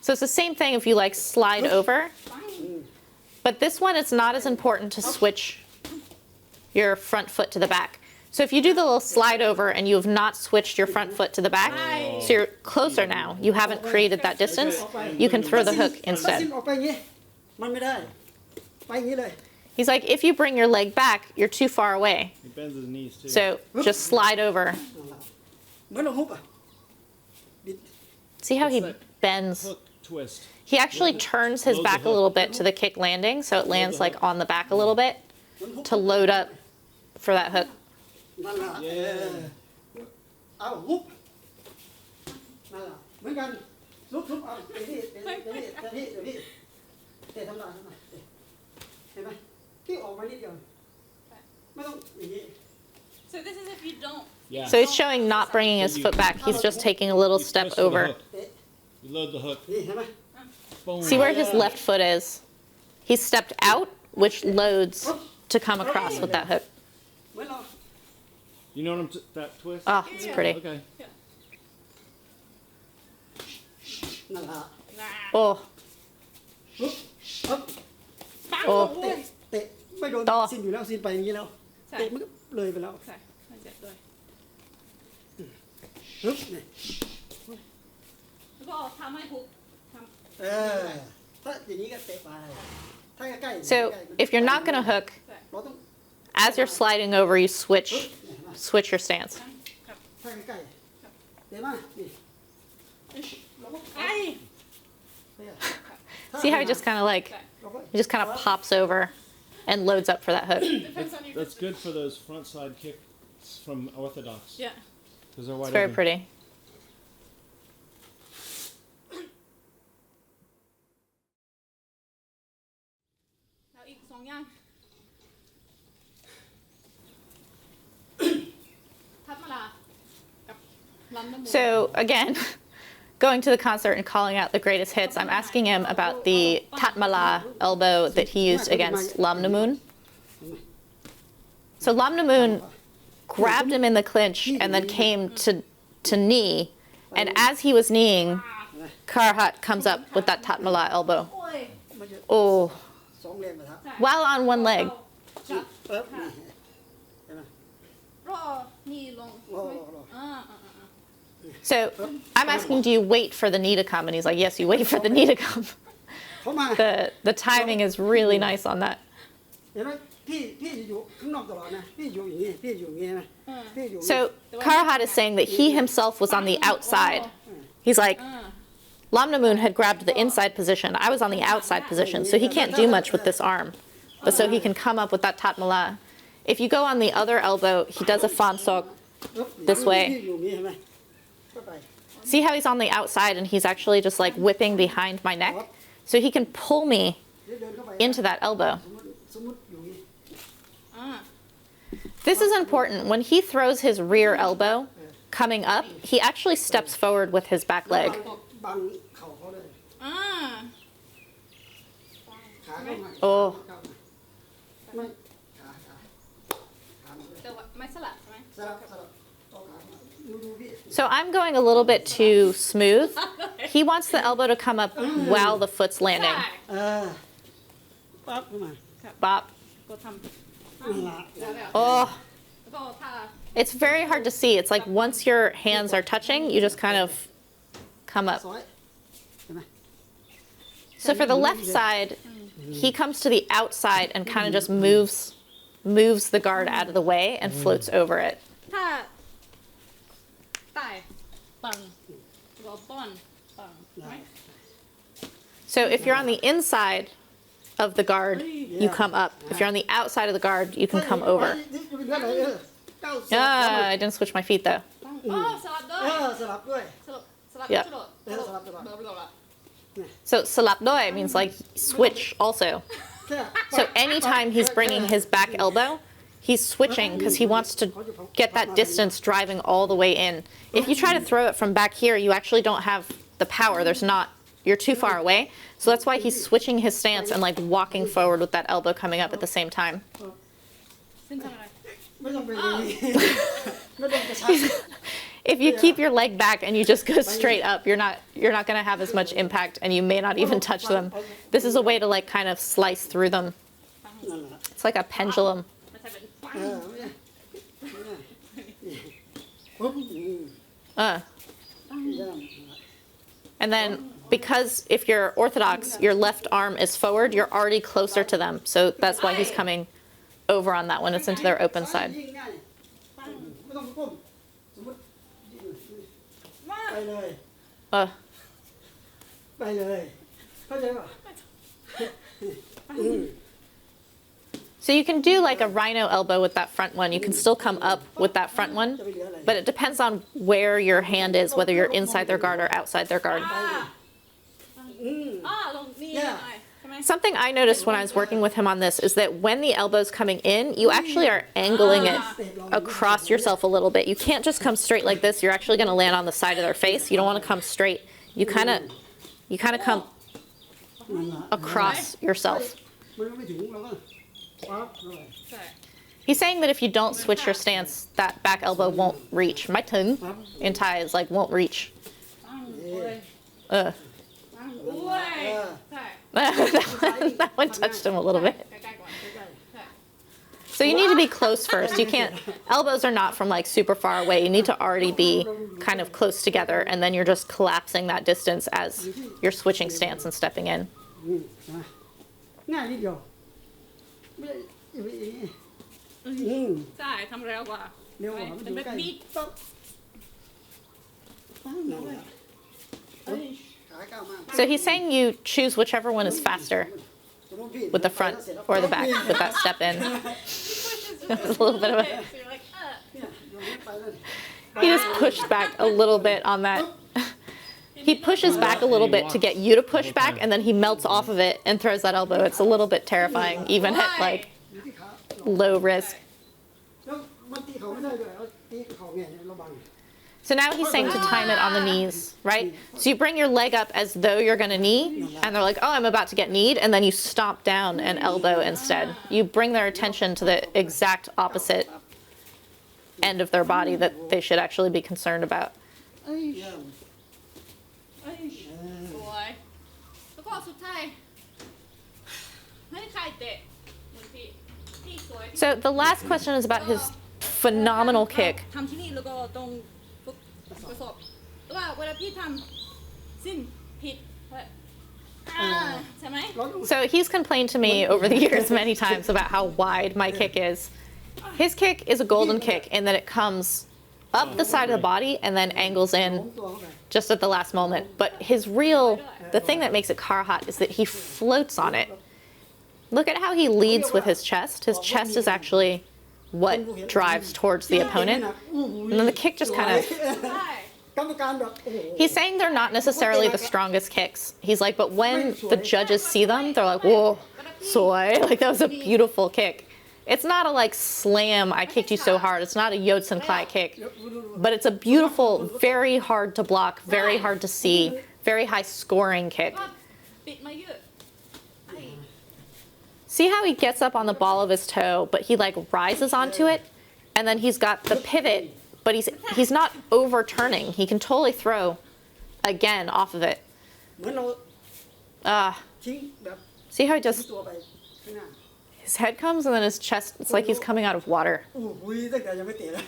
So it's the same thing if you like slide over. But this one, it's not as important to switch your front foot to the back. So if you do the little slide over and you have not switched your front foot to the back, so you're closer now, you haven't created that distance, you can throw the hook ถ้าสิ้น instead. ออกไปอย่างงี้มันไม่ได้ไปอย่างงี้เลย He's like, if you bring your leg back, you're too far away. He bends his knees too. So just slide over. นั่นละเหมือนเราฮุกอ่ะบิด See how he It's like bends? Hook twist. He actually turns his back a little bit to the kick landing, so it lands like on the back a little bit to load up for that hook. นั่นละ เอาฮุกนั่นละเหมือนกันลุกเอาเดี๋ยวพี่เตะทำลายเห็นไหมพี่ออกมานิดเดียวไม่ต้องอย่างนี้ so this is if you don't Yeah. So he's showing not bringing his foot back. He's just taking a little You step twist with the over. hook. You load the hook. นี่เห็นไหม Boom. See where his left foot is? He stepped out, which loads to come across with that hook. เหมือนเรา You know what that twist? Oh, it's pretty. Okay. นั่นละ Oh, ฮึบฮึบ oh. เตะไม่โดน ต่อ สิ้นอยู่แล้วสิ้นไปอย่างนี้แล้ว ใช่ เตะมันก็เลยไปแล้ว ใช่ไม่เจ็บด้วย ฮึบนี่ แล้วก็ทำให้ฮุกท เออถ้าอย่างนี้ก็เตะไปถ้าใกล้ๆ So if you're not going to hook, เราต้อง as you're sliding over, you switch your stance. ถ้าใกล้ๆเตะมานี่เราก็ ำไอ้ See how he just kind of like, เราก็ he just kind of pops over and loads up for that hook. depends on your That's good for those front side kicks from orthodox. yeah Because they're It's wide very open. pretty. แล้วอีก2อย่างทัดมาลากับลำน้ำมู So again, going to the concert and calling out the greatest hits, I'm asking him about the Tatmala elbow that he used against Lam Namun. So Lam Namun grabbed him in the clinch and then came to knee, and as he was kneeing, Karuhat comes up with that Tatmala elbow. โอ้ย มันจะ Oh, สองแรงมาทับ while on one leg. จับ เอ๊บนี่เห็นไหม รอนี่ลง รอ อ่า So I'm asking, do you wait for the knee to come? And he's like, yes, you wait for the knee to come. เขามา The timing is really nice on that. เห็นไหมพี่อยู่ข้างนอกตลอดนะพี่อยู่อย่างนี้พี่อยู่อย่างนี้นะพี่อยู่อย่างนี้ So Karuhat is saying that he himself was on the outside. He's like, Lam Namun had grabbed the inside position. I was on the outside position, so he can't do much with this arm. But so he can come up with that Tatmala. If you go on the other elbow, he does a fan sok. This way. พี่อยู่อย่างนี้เห็นไหมก็ไป See how he's on the outside and he's actually just like whipping behind my neck? So he can pull me เดี๋ยวเดินเข้าไป into that elbow. สมมติอยู่อย่างนี้ อ่า This is important. When he throws his rear elbow coming up, he actually steps forward with his back leg. บังเข่าเขาเลย อ่า ขาเข้ามา โอ้ เข้ามาไม่ขามาเลย แต่ว่าไม่สลับใช่ไหม สลับเอาขามาดูพี่ So I'm going a little bit too smooth. He wants the elbow to come up while the foot's landing. ใช่ ปั๊บเข้ามา Bop. ก็ท นั่นละ Oh, แล้วก็ท่า it's very hard to see. It's like once your hands are touching, you just kind of come up. ซอยเห็นไหม So for the left side, he comes to the outside and kind of just moves the guard out of the way and floats over it. ท่าใต้ปังแล้วก็ป้อนปังใช่ไหม So if you're on the inside of the guard, you come up. If you're on the outside of the guard, you can come over. ก้าวสลับ I didn't switch my feet though. อ๋อสลับด้วย สลับด้วย สลับ Yeah. สลับ สลับ สลับ So salapdoi means like switch also. แค่ So anytime he's bringing his back elbow, he's switching because he wants to get that distance driving all the way in. If you try to throw it from back here, you actually don't have the power. You're too far away. So that's why he's switching his stance and like walking forward with that elbow coming up at the same time. ซึ่งทำอะไร ไม่ต้องไปอย่างนี้ไม่ต้องกระชับ If you keep your leg back and you just go straight up, you're not going to have as much impact and you may not even touch them. This is a way to like kind of slice through them. นั่นแหละ It's like a pendulum. ไม่ใช่เป็นปัง ปุ๊บ Uh. And then because if you're orthodox, your left arm is forward, you're already closer to them. So that's why he's coming over on that one. It's into their open side. ยิ่งง่ายไม่ต้องก้มสมมติไปเลย Uh. ไปเลยเข้าใจป่ะ So you can do like a rhino elbow with that front one. You can still come up with that front one, but it depends on where your hand is, whether you're inside their guard or outside their guard. ลงนี่ยังไงใช่ไหม Something I noticed when I was working with him on this is that when the elbow's coming in, you actually are angling it across yourself a little bit. You can't just come straight like this. You're actually going to land on the side of their face. You don't want to come straight. You kind of come across yourself. มันก็ไม่ถึงเราก็ปั๊บเลย ใช่ He's saying that if you don't switch your stance, that back elbow won't reach. My tongue in Thai is like won't reach. ปังด้วย Ugh. ปังด้วยใช่ that one touched him a little bit. ใกล้ๆก่อนใช่ So you need to be close first. You can't, elbows are not from like super far away. You need to already be kind of close together and then you're just collapsing that distance as you're switching stance and stepping in. ง่ายนิดเดียวไม่ได้ ใช่ทำเร็วกว่า เร็วกว่ามัน เป็ อน ยู่ แบบ ใกล้ นี้ ปั๊บนั่นแหละขาก้าวมาก So he's saying you choose whichever one is faster, สมมุติพี่ with the front or the back, with that step in. It's a little bit of a, So you're like, เนี่ยลงไปเลย he just pushed back a little bit on that. He pushes back a little bit to get you to push back and then he melts off of it and throws that elbow. It's a little bit terrifying, even at like อยู่ที่ขา low risk. แล้วมันตีเขาไม่ได้ด้วยเอาตีเขาเนี่ยระวัง So now he's saying to time it on the knees, right? So you bring your leg up as though you're going to knee, and they're like, oh, I'm about to get kneed, and then you stomp down and elbow instead. You bring their attention to the exact opposite end of their body that they should actually be concerned about. เอ้ยเยี่ยม เอ้ยสวยแล้วก็สุดท้ายให้ใครเตะเหมือนพี่สวย So the last question is about his phenomenal kick. ทำที่นี่แล้วก็ตรงกระสอบแต่ว่าเวลาพี่ทำสิ้นผิดใช่ไหม So he's complained to me over the years many times about how wide my kick is. His kick is a golden kick in that it comes up the side of the body and then angles in ตัวเข้าไป just at the last moment. But the thing that makes it Karuhat is that he floats on it. Look at how he leads with his chest. His chest is actually what drives towards the opponent. And then the kick just kind of, ใช่ กรรมการแบบโอ้โห he's saying they're not necessarily the strongest kicks. He's like, but when the judges see them, they're like, whoa, soy. Like that was a beautiful kick. It's not a like slam, I kicked you so hard. It's not a Yotsun Klai kick. But it's a beautiful, very hard to block, very hard to see, very high scoring kick. ก็ปิดมาเยอะไอ้ See how he gets up on the ball of his toe, but he like rises onto it, and then he's got the pivot, but he's not overturning. He can totally throw again off of it. เหมือนเรา Ah, ทิ้งแบบ see how he just ตัวไปข้างหน้า His head comes and then his chest, it's like he's coming out of water. โอ้โหตั้งแต่ยังไม่เตะแล้ว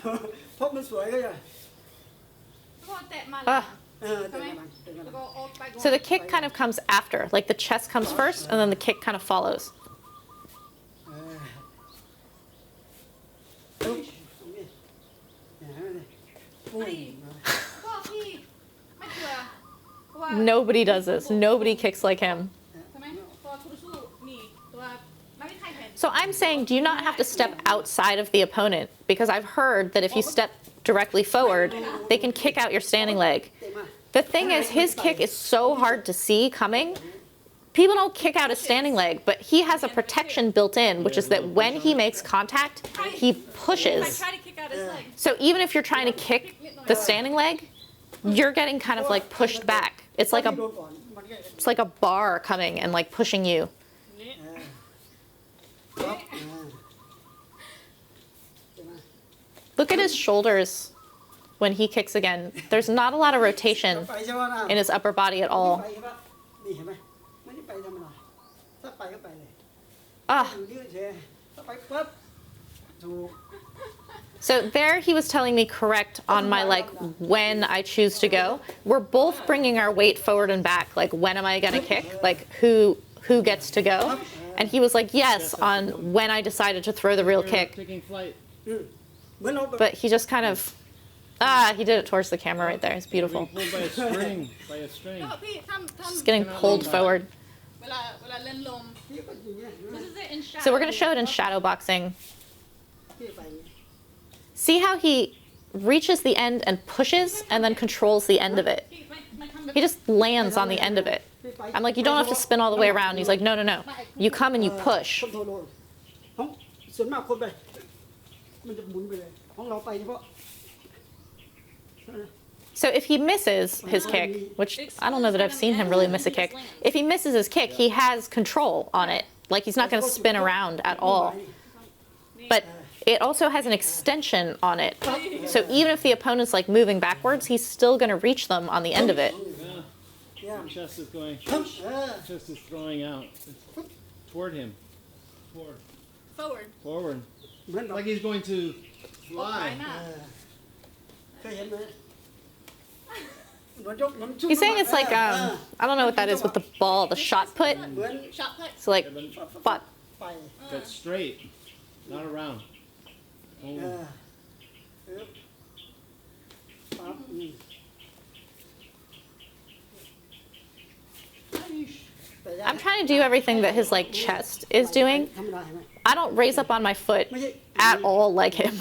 เพราะมันสวยก็จะ แล้วก็แตะมาหลัง เออ ใช่ เตะ ไหม มันเตะมัน แล้วก็ออกไปก่อน So the kick kind of comes after. Like the chest comes first and then the kick kind of follows. เออโอ้ยตรงนี้โอ้ย ก็พี่ไม่เชื่อเพราะว่า Nobody does this. Nobody kicks like him. ใช่ไหมตัวครูสู้นี่ตัวไม่มีใครเห็น So I'm saying, do you not have to step outside of the opponent? Because I've heard that if you step directly forward, they can kick out your standing leg. เตะมา The thing is, his kick is so hard to see coming. People don't kick out his standing leg, but he has a protection built in, which is that when he makes contact, he I pushes. try to kick out his leg So even if you're trying to kick the standing leg, you're getting kind of like pushed back. It's like โด a นก่อนมันก็ it's like a bar coming and like pushing you. นี่ ครับเตะมา Look at his shoulders when he kicks again. There's not a lot of rotation ไปใช่ไหมนะ in his upper body at ไป all. ใช่ปะนี่เห็นไหมไม่ได้ไปธรรมดาถ้าไปก็ไปเลย Ah. อยู่นี่เฉยถ้าไปปั๊บถูก So there he was telling me correct on my like when I choose to go. We're both bringing our weight forward and back. Like when am I going to kick? Like who gets to go? And he was like yes on when I decided to throw the real You're kick. taking flight. เหมือนเราแบบ But he just kind of he did it towards the camera right there. It's Being beautiful. pulled by a string. By a string. ก็พี่ทำ Just getting pulled forward. เวลาเล่นลม พี่ก็อย่างเงี้ย This is it in shadow So we're going to show it in shadow boxing. พี่ไปอย่างเงี้ย See how he reaches the end and pushes and then controls the end of it. พี่ไม่ทำแบบ He just lands on the end of it. I'm like, you don't have to spin all the way around. He's like, no, no, no. You come and you push. คนโทรโลของส่วนมากคนไปมันจะหมุนไปเลยของเราไปเฉพาะ So if he misses his kick, which I don't know that I've seen him really miss a kick, if he misses his kick, he has control on it. Like he's not going to spin around at all. But it also has an extension on it. So even if the opponent's like moving backwards, he's still going to reach them on the end of it. Yeah. เนี่ย The chest is going. เออ Chest is throwing out. It's toward him. Forward. forward Forward. เหมือนแบบ Like he's going to ออกไป fly. หน้า เคยเห็นไหมเหมือนยกเหมือนชุบ He's saying it's like, I don't know what that is with the ball, the shot put. เหมือน ช็อตเพื่ It's like, but ไป But straight. Not around. เอ Oh. อเออปั๊บอืมแต่ยาก I'm trying to do everything that his like chest is doing. ธรรมดาเห็นไหม I don't raise up on my foot ไม่ใช่ at all like him.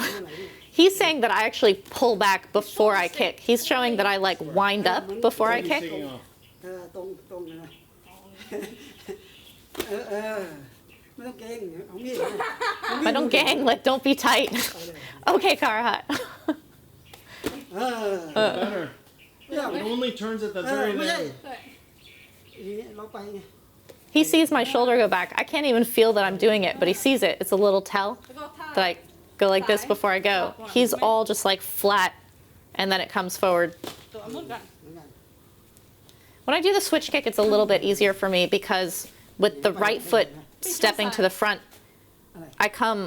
He's saying that I actually pull back before I kick. He's showing that I like wind up before I He's kick. taking off. เออตรงเลยนะเออไม่ต้องเกรงเอามีดเอามีด I don't gang, like don't be tight. Okay, Karuhat. เออ Better. เนี่ย It only turns at the เออ very ไม่ใช่ end. อย่างนี้เราไปไง He sees my shoulder go back. I can't even feel that I'm doing it, but he sees it. It's a little tell แล้วก็ท่า that I go like this before I go. He's all just like flat and then it comes forward. ตัวมุดกัน เหมือนกัน When I do the switch kick, it's a little bit easier for me because with the right foot stepping to the front, I come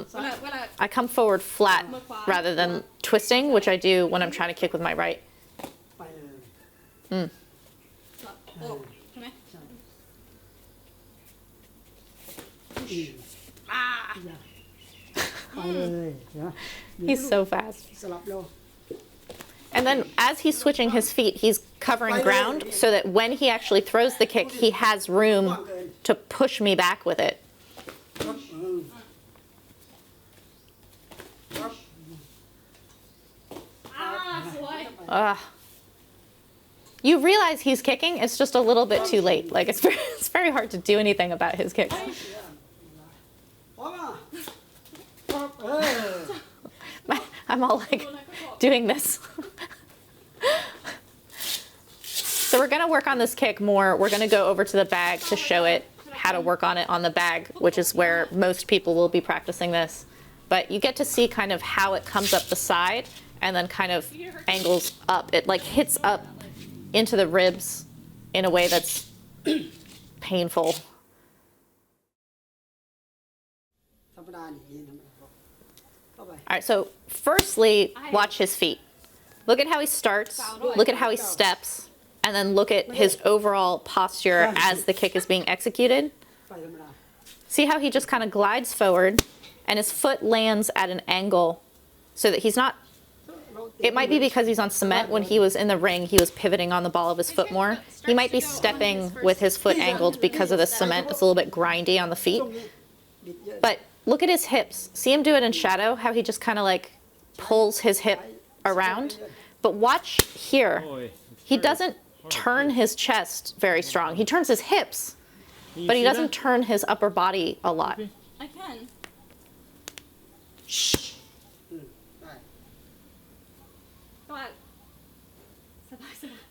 เวลา I come forward flat rather than twisting, which I do when I'm trying to kick with my right. ไปเลย โอ้ใช่ไหม ใช่ อ่า ไปเลยเห็นไหม He's so fast. สลับเร็ว And then as he's switching his feet, he's covering ground so that when he actually throws the kick, he has room to push me back with it. ครับครับ อ่าสวย Ugh. You realize he's kicking, it's just a little bit too late. Like it's very hard to do anything about his kicks. พร้อมอ่ะครับเออ I'm all like doing this. So we're gonna work on this kick more. We're gonna go over to the bag to show it how to work on it on the bag, which is where most people will be practicing this. But you get to see kind of how it comes up the side and then kind of angles up. It like hits up into the ribs in a way that's painful. รมดานี่ยืนทำไมเข้าไป All right, so firstly, watch his feet. Look at how he starts, look at how he steps, and then look at his overall posture as the kick is being executed. ไปธรรมดา See how he just kind of glides forward and his foot lands at an angle so that he's not. It might be because he's on cement. When he was in the ring, he was pivoting on the ball of his foot more. He might be stepping with his foot angled because of the cement. It's a little bit grindy on the feet. ตรงนี้บิดเยอะ But look at his hips. See him do it in shadow, how he just kind of like pulls his hip around. But watch here. Boy, He doesn't turn his chest very strong. He turns his hips, but he doesn't turn his upper body a lot. I can ได้ ก็ว่าสบายสบาย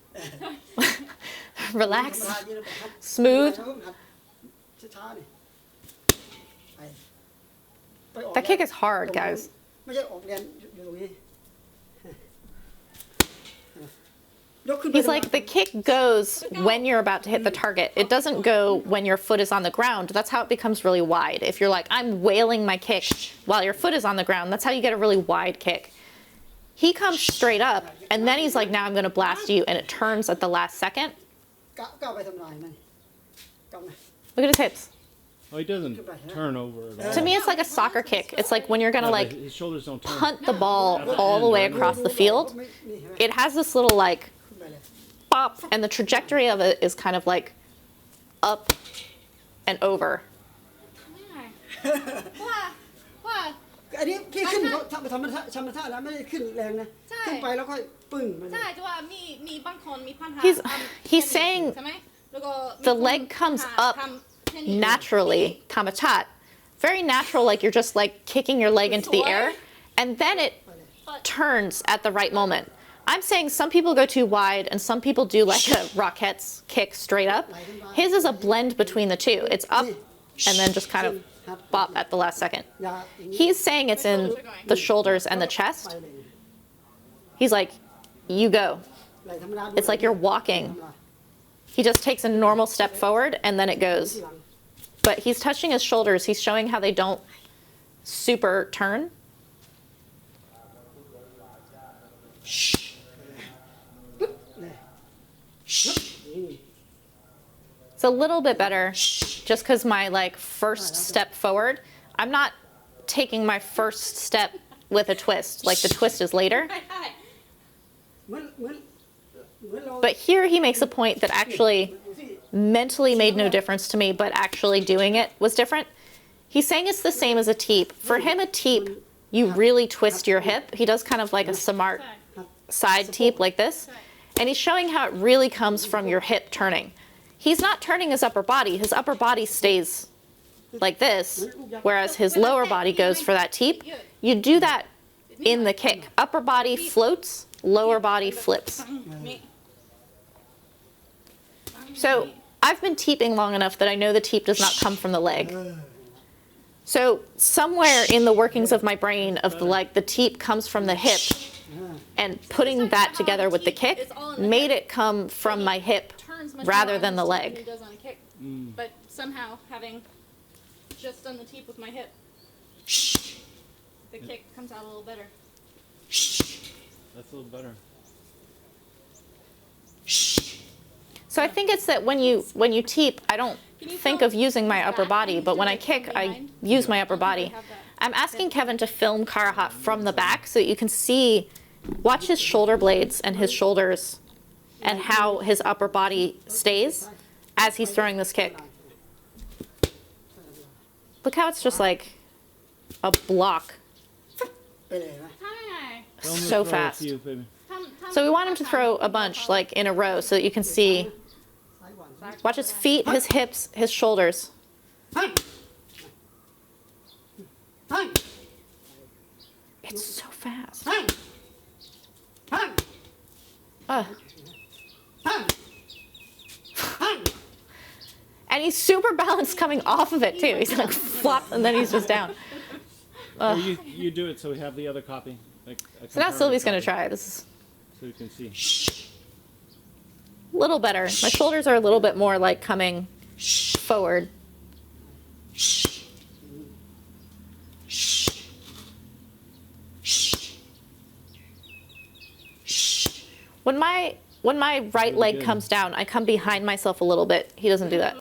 Relax, ธรรมดายืนแบบหัด smooth. หัดช้าๆนี่ไปไปออก That kick is hard, ตรงนู้น guys. ไม่ใช่ออกแรงอยู่ตรงนี้ยกขึ้นไป He's like, the kick goes when you're about to hit the target. It doesn't go when your foot is on the ground. That's how it becomes really wide. If you're like, I'm wailing my kick while your foot is on the ground, that's how you get a really wide kick. He comes straight up, and then he's like, now I'm going to blast you, and it turns at the last second. ก้าวไปทำลายมันก้าวไป Look at his hips. Oh, he doesn't turn over at all. To me, it's like a soccer kick. It's like when you're going to No, like but his shoulders don't turn. punt the ball all the way across the field. นี่เห็นไหม It has this little like ขึ้นไปเลย pop, and the trajectory of it is kind of like up and over. ว่า อันนี้พี่ขึ้นเขาทำธรรมชาติแล้วไม่ได้ขึ้นแรงนะ ใช่ ขึ้นไปแล้วค่อยปึ้งมัน ใช่จะว่ามีบางคนมีปัญหา He's saying ใช่ไหมแล้วก็ the leg comes up naturally, tamachat. Very natural, like you're just like kicking your leg into the air, and then it turns at the right moment. I'm saying some people go too wide and some people do like a Rockets kick straight up. His is a blend between the two. It's up and then just kind of bop at the last second. อย่าอย่างนี้ He's saying it's in the shoulders and the ไป chest. เลย He's like, you go. ไหล่ธรรมดาดู It's like you're walking. ธรรมดา He just takes a normal step forward and then it ที่ goes. หลัง But he's touching his shoulders. He's showing how they don't super turn. ปึ๊บเลยปึ๊บนี่ It's a little bit better just because my like first step forward, I'm not taking my first step with a twist. Like the twist is later. ใช่ใช่ เหมือนเรา But here he makes a point that actually mentally made no difference to me, but actually doing it was different. He's saying it's the same as a teep. For him, a teep, you really twist your hip. He does kind of like a smart หัด side teep like this. And he's showing how it really comes from your hip turning. He's not turning his upper body. His upper body stays like this, whereas his lower body goes for that teep. You do that in the kick. Upper body floats, lower body flips. มี So I've been teeping long enough that I know the teep does not come from the leg. So somewhere in the workings of my brain of the leg, the teep comes from the hip, and putting that together with the kick made it come from my hip turns much rather more than the than leg. he does on a kick. But somehow having just done the teep with my hip, the kick comes out a little better. That's a little better. So I think it's that when you teep, I don't think of using my upper body, but when I kick, I use my upper body. I'm asking Kevin to film Karuhat from the back so that you can see, watch his shoulder blades and his shoulders and how his upper body stays as he's throwing this kick. Look how it's just like a block. ไปเลยนะ ใช่ Tell him to So throw a fast. few, baby. So we want him to throw a bunch like in a row so that you can see, ซ้ายหวาน watch his feet, his hips, his shoulders. ฮั่งฮั่ง It's so fast. ฮั่งฮั่ง Ugh. ฮั่งฮั่ง And he's super balanced coming off of it too. He's like flop and then he's just down. Or you do it so we have the other copy. Like a So now comparative Sylvie's gonna copy, try. This is so you can see. a little better. My shoulders are a little bit more like coming forward. When my right leg comes down, I come behind myself a little bit. He doesn't do that.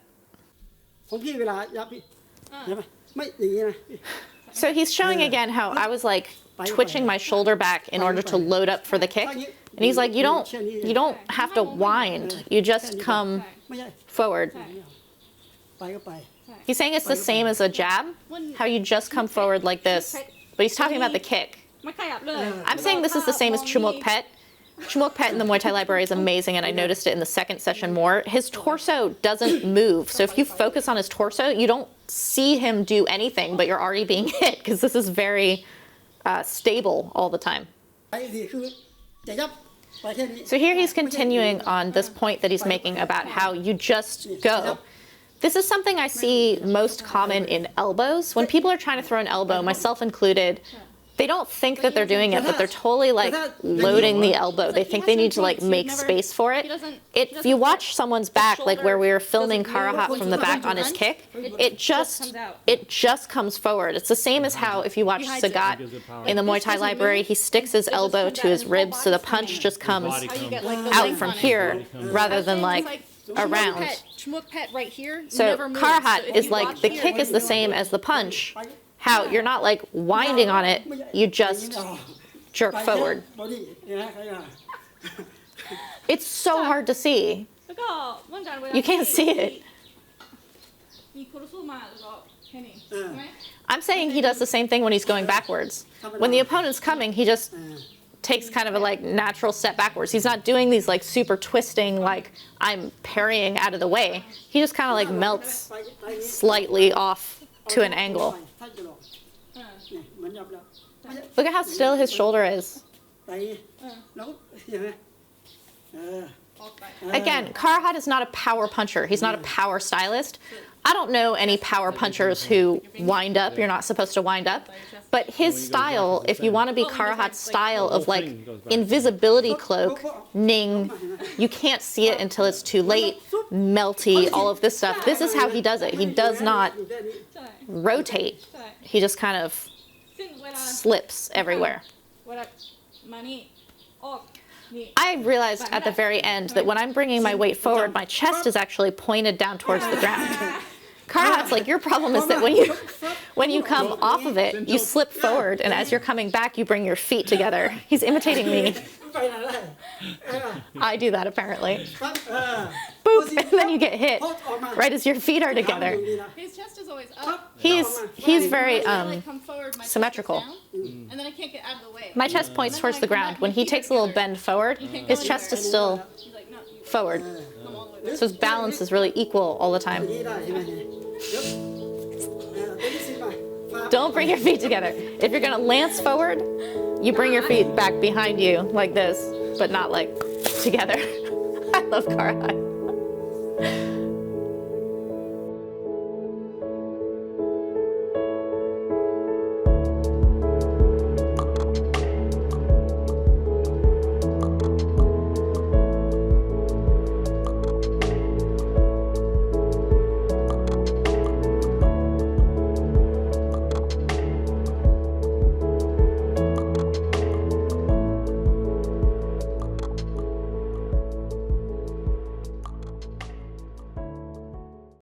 ของพี่เวลายับพี่เห็นไหมไม่อย่างนี้นะ So he's showing again how I was like twitching my shoulder back in order to load up for the kick. And he's like, you don't have to wind. You just come ไม่ใช่ forward. ไปก็ไป He's saying it's the same as a jab, how you just come forward like this. But he's talking about the kick. ไม่ขยับเลย I'm saying this is the same as Chumuk Pet. Chumuk Pet in the Muay Thai Library is amazing, and I noticed it in the second session more. His torso doesn't move. So if you focus on his torso, you don't see him do anything, but you're already being hit because this is very stable all the time. ไปสิคือจะยับไปแค่นี้ So here he's continuing on this point that he's making about how you just go. This is something I see most common in elbows. When people are trying to throw an elbow, myself included, they don't think that they're doing it, but they're totally like loading the elbow. They think they need to like make space for it. If you watch someone's back, like where we were filming Karuhat from the back on his kick, it just comes forward. It's the same as how if you watch Sagat in the Muay Thai Library, he sticks his elbow to his ribs, so the punch just comes out from here rather than like around. Chumuk Pet right here. So never moves. Karuhat So if is you like watch the here, kick is the same as the punch. How you're not like winding on it, you just jerk ไป forward. บอดี้เนี่ยนะใครอ่ะ It's so hard to see. แล้วก็เหมือนกันเวลา You can't see it. มีคู่ต่อสู้มาแล้วก็แค่นี้ใช่ไหม I'm saying he does the same thing when he's going backwards. When the opponent's coming, he just takes kind of a like natural step backwards. He's not doing these like super twisting, like I'm parrying out of the way. He just kind of like melts slightly off to an angle. ท่านจะลองนี่เหมือนยับแล้วไม่ใช่ Look at how still his shoulder is. ไปแล้วเห็นไหมเออ ออกไป Again, Karuhat is not a power puncher. He's not a power stylist. I don't know any power punchers who wind up. You're not supposed to wind up. But his style, if you want to be Karuhat's style of like invisibility cloak, ning, you can't see it until it's too late, melty, all of this stuff. This is how he does it. He does not ใช่ rotate. ใช่ He just kind of ซึ่งเวลา slips everywhere. เวลามานี่ออกนี่ I realized at the very end that when I'm bringing my weight forward, my chest is actually pointed down towards the ground. Karuhat's like, your problem is that when you come off of it, you slip forward, and as you're coming back, you bring your feet together. He's imitating me. ไปไหนได้เออ I do that apparently. ครับเออ Boop, and then you get hit พอออกมา right as your feet are ทำ together. อยู่ดีนะ His chest is always up He's very When I, like, come forward, my chest is symmetrical. down, and then I can't get out of the way. My chest points towards the ground. When he takes a little bend forward, his chest is still He's like, no, you forward. come all the way So his balance is really equal all the อย่าง time. นี้ได้ใช่ไหมเนี่ยเดี๋ยวตัวนี้สิมาฟ้า Don't bring your feet together. If you're gonna lance forward, you bring your feet back behind you like this, but not like together. I love Karuhat.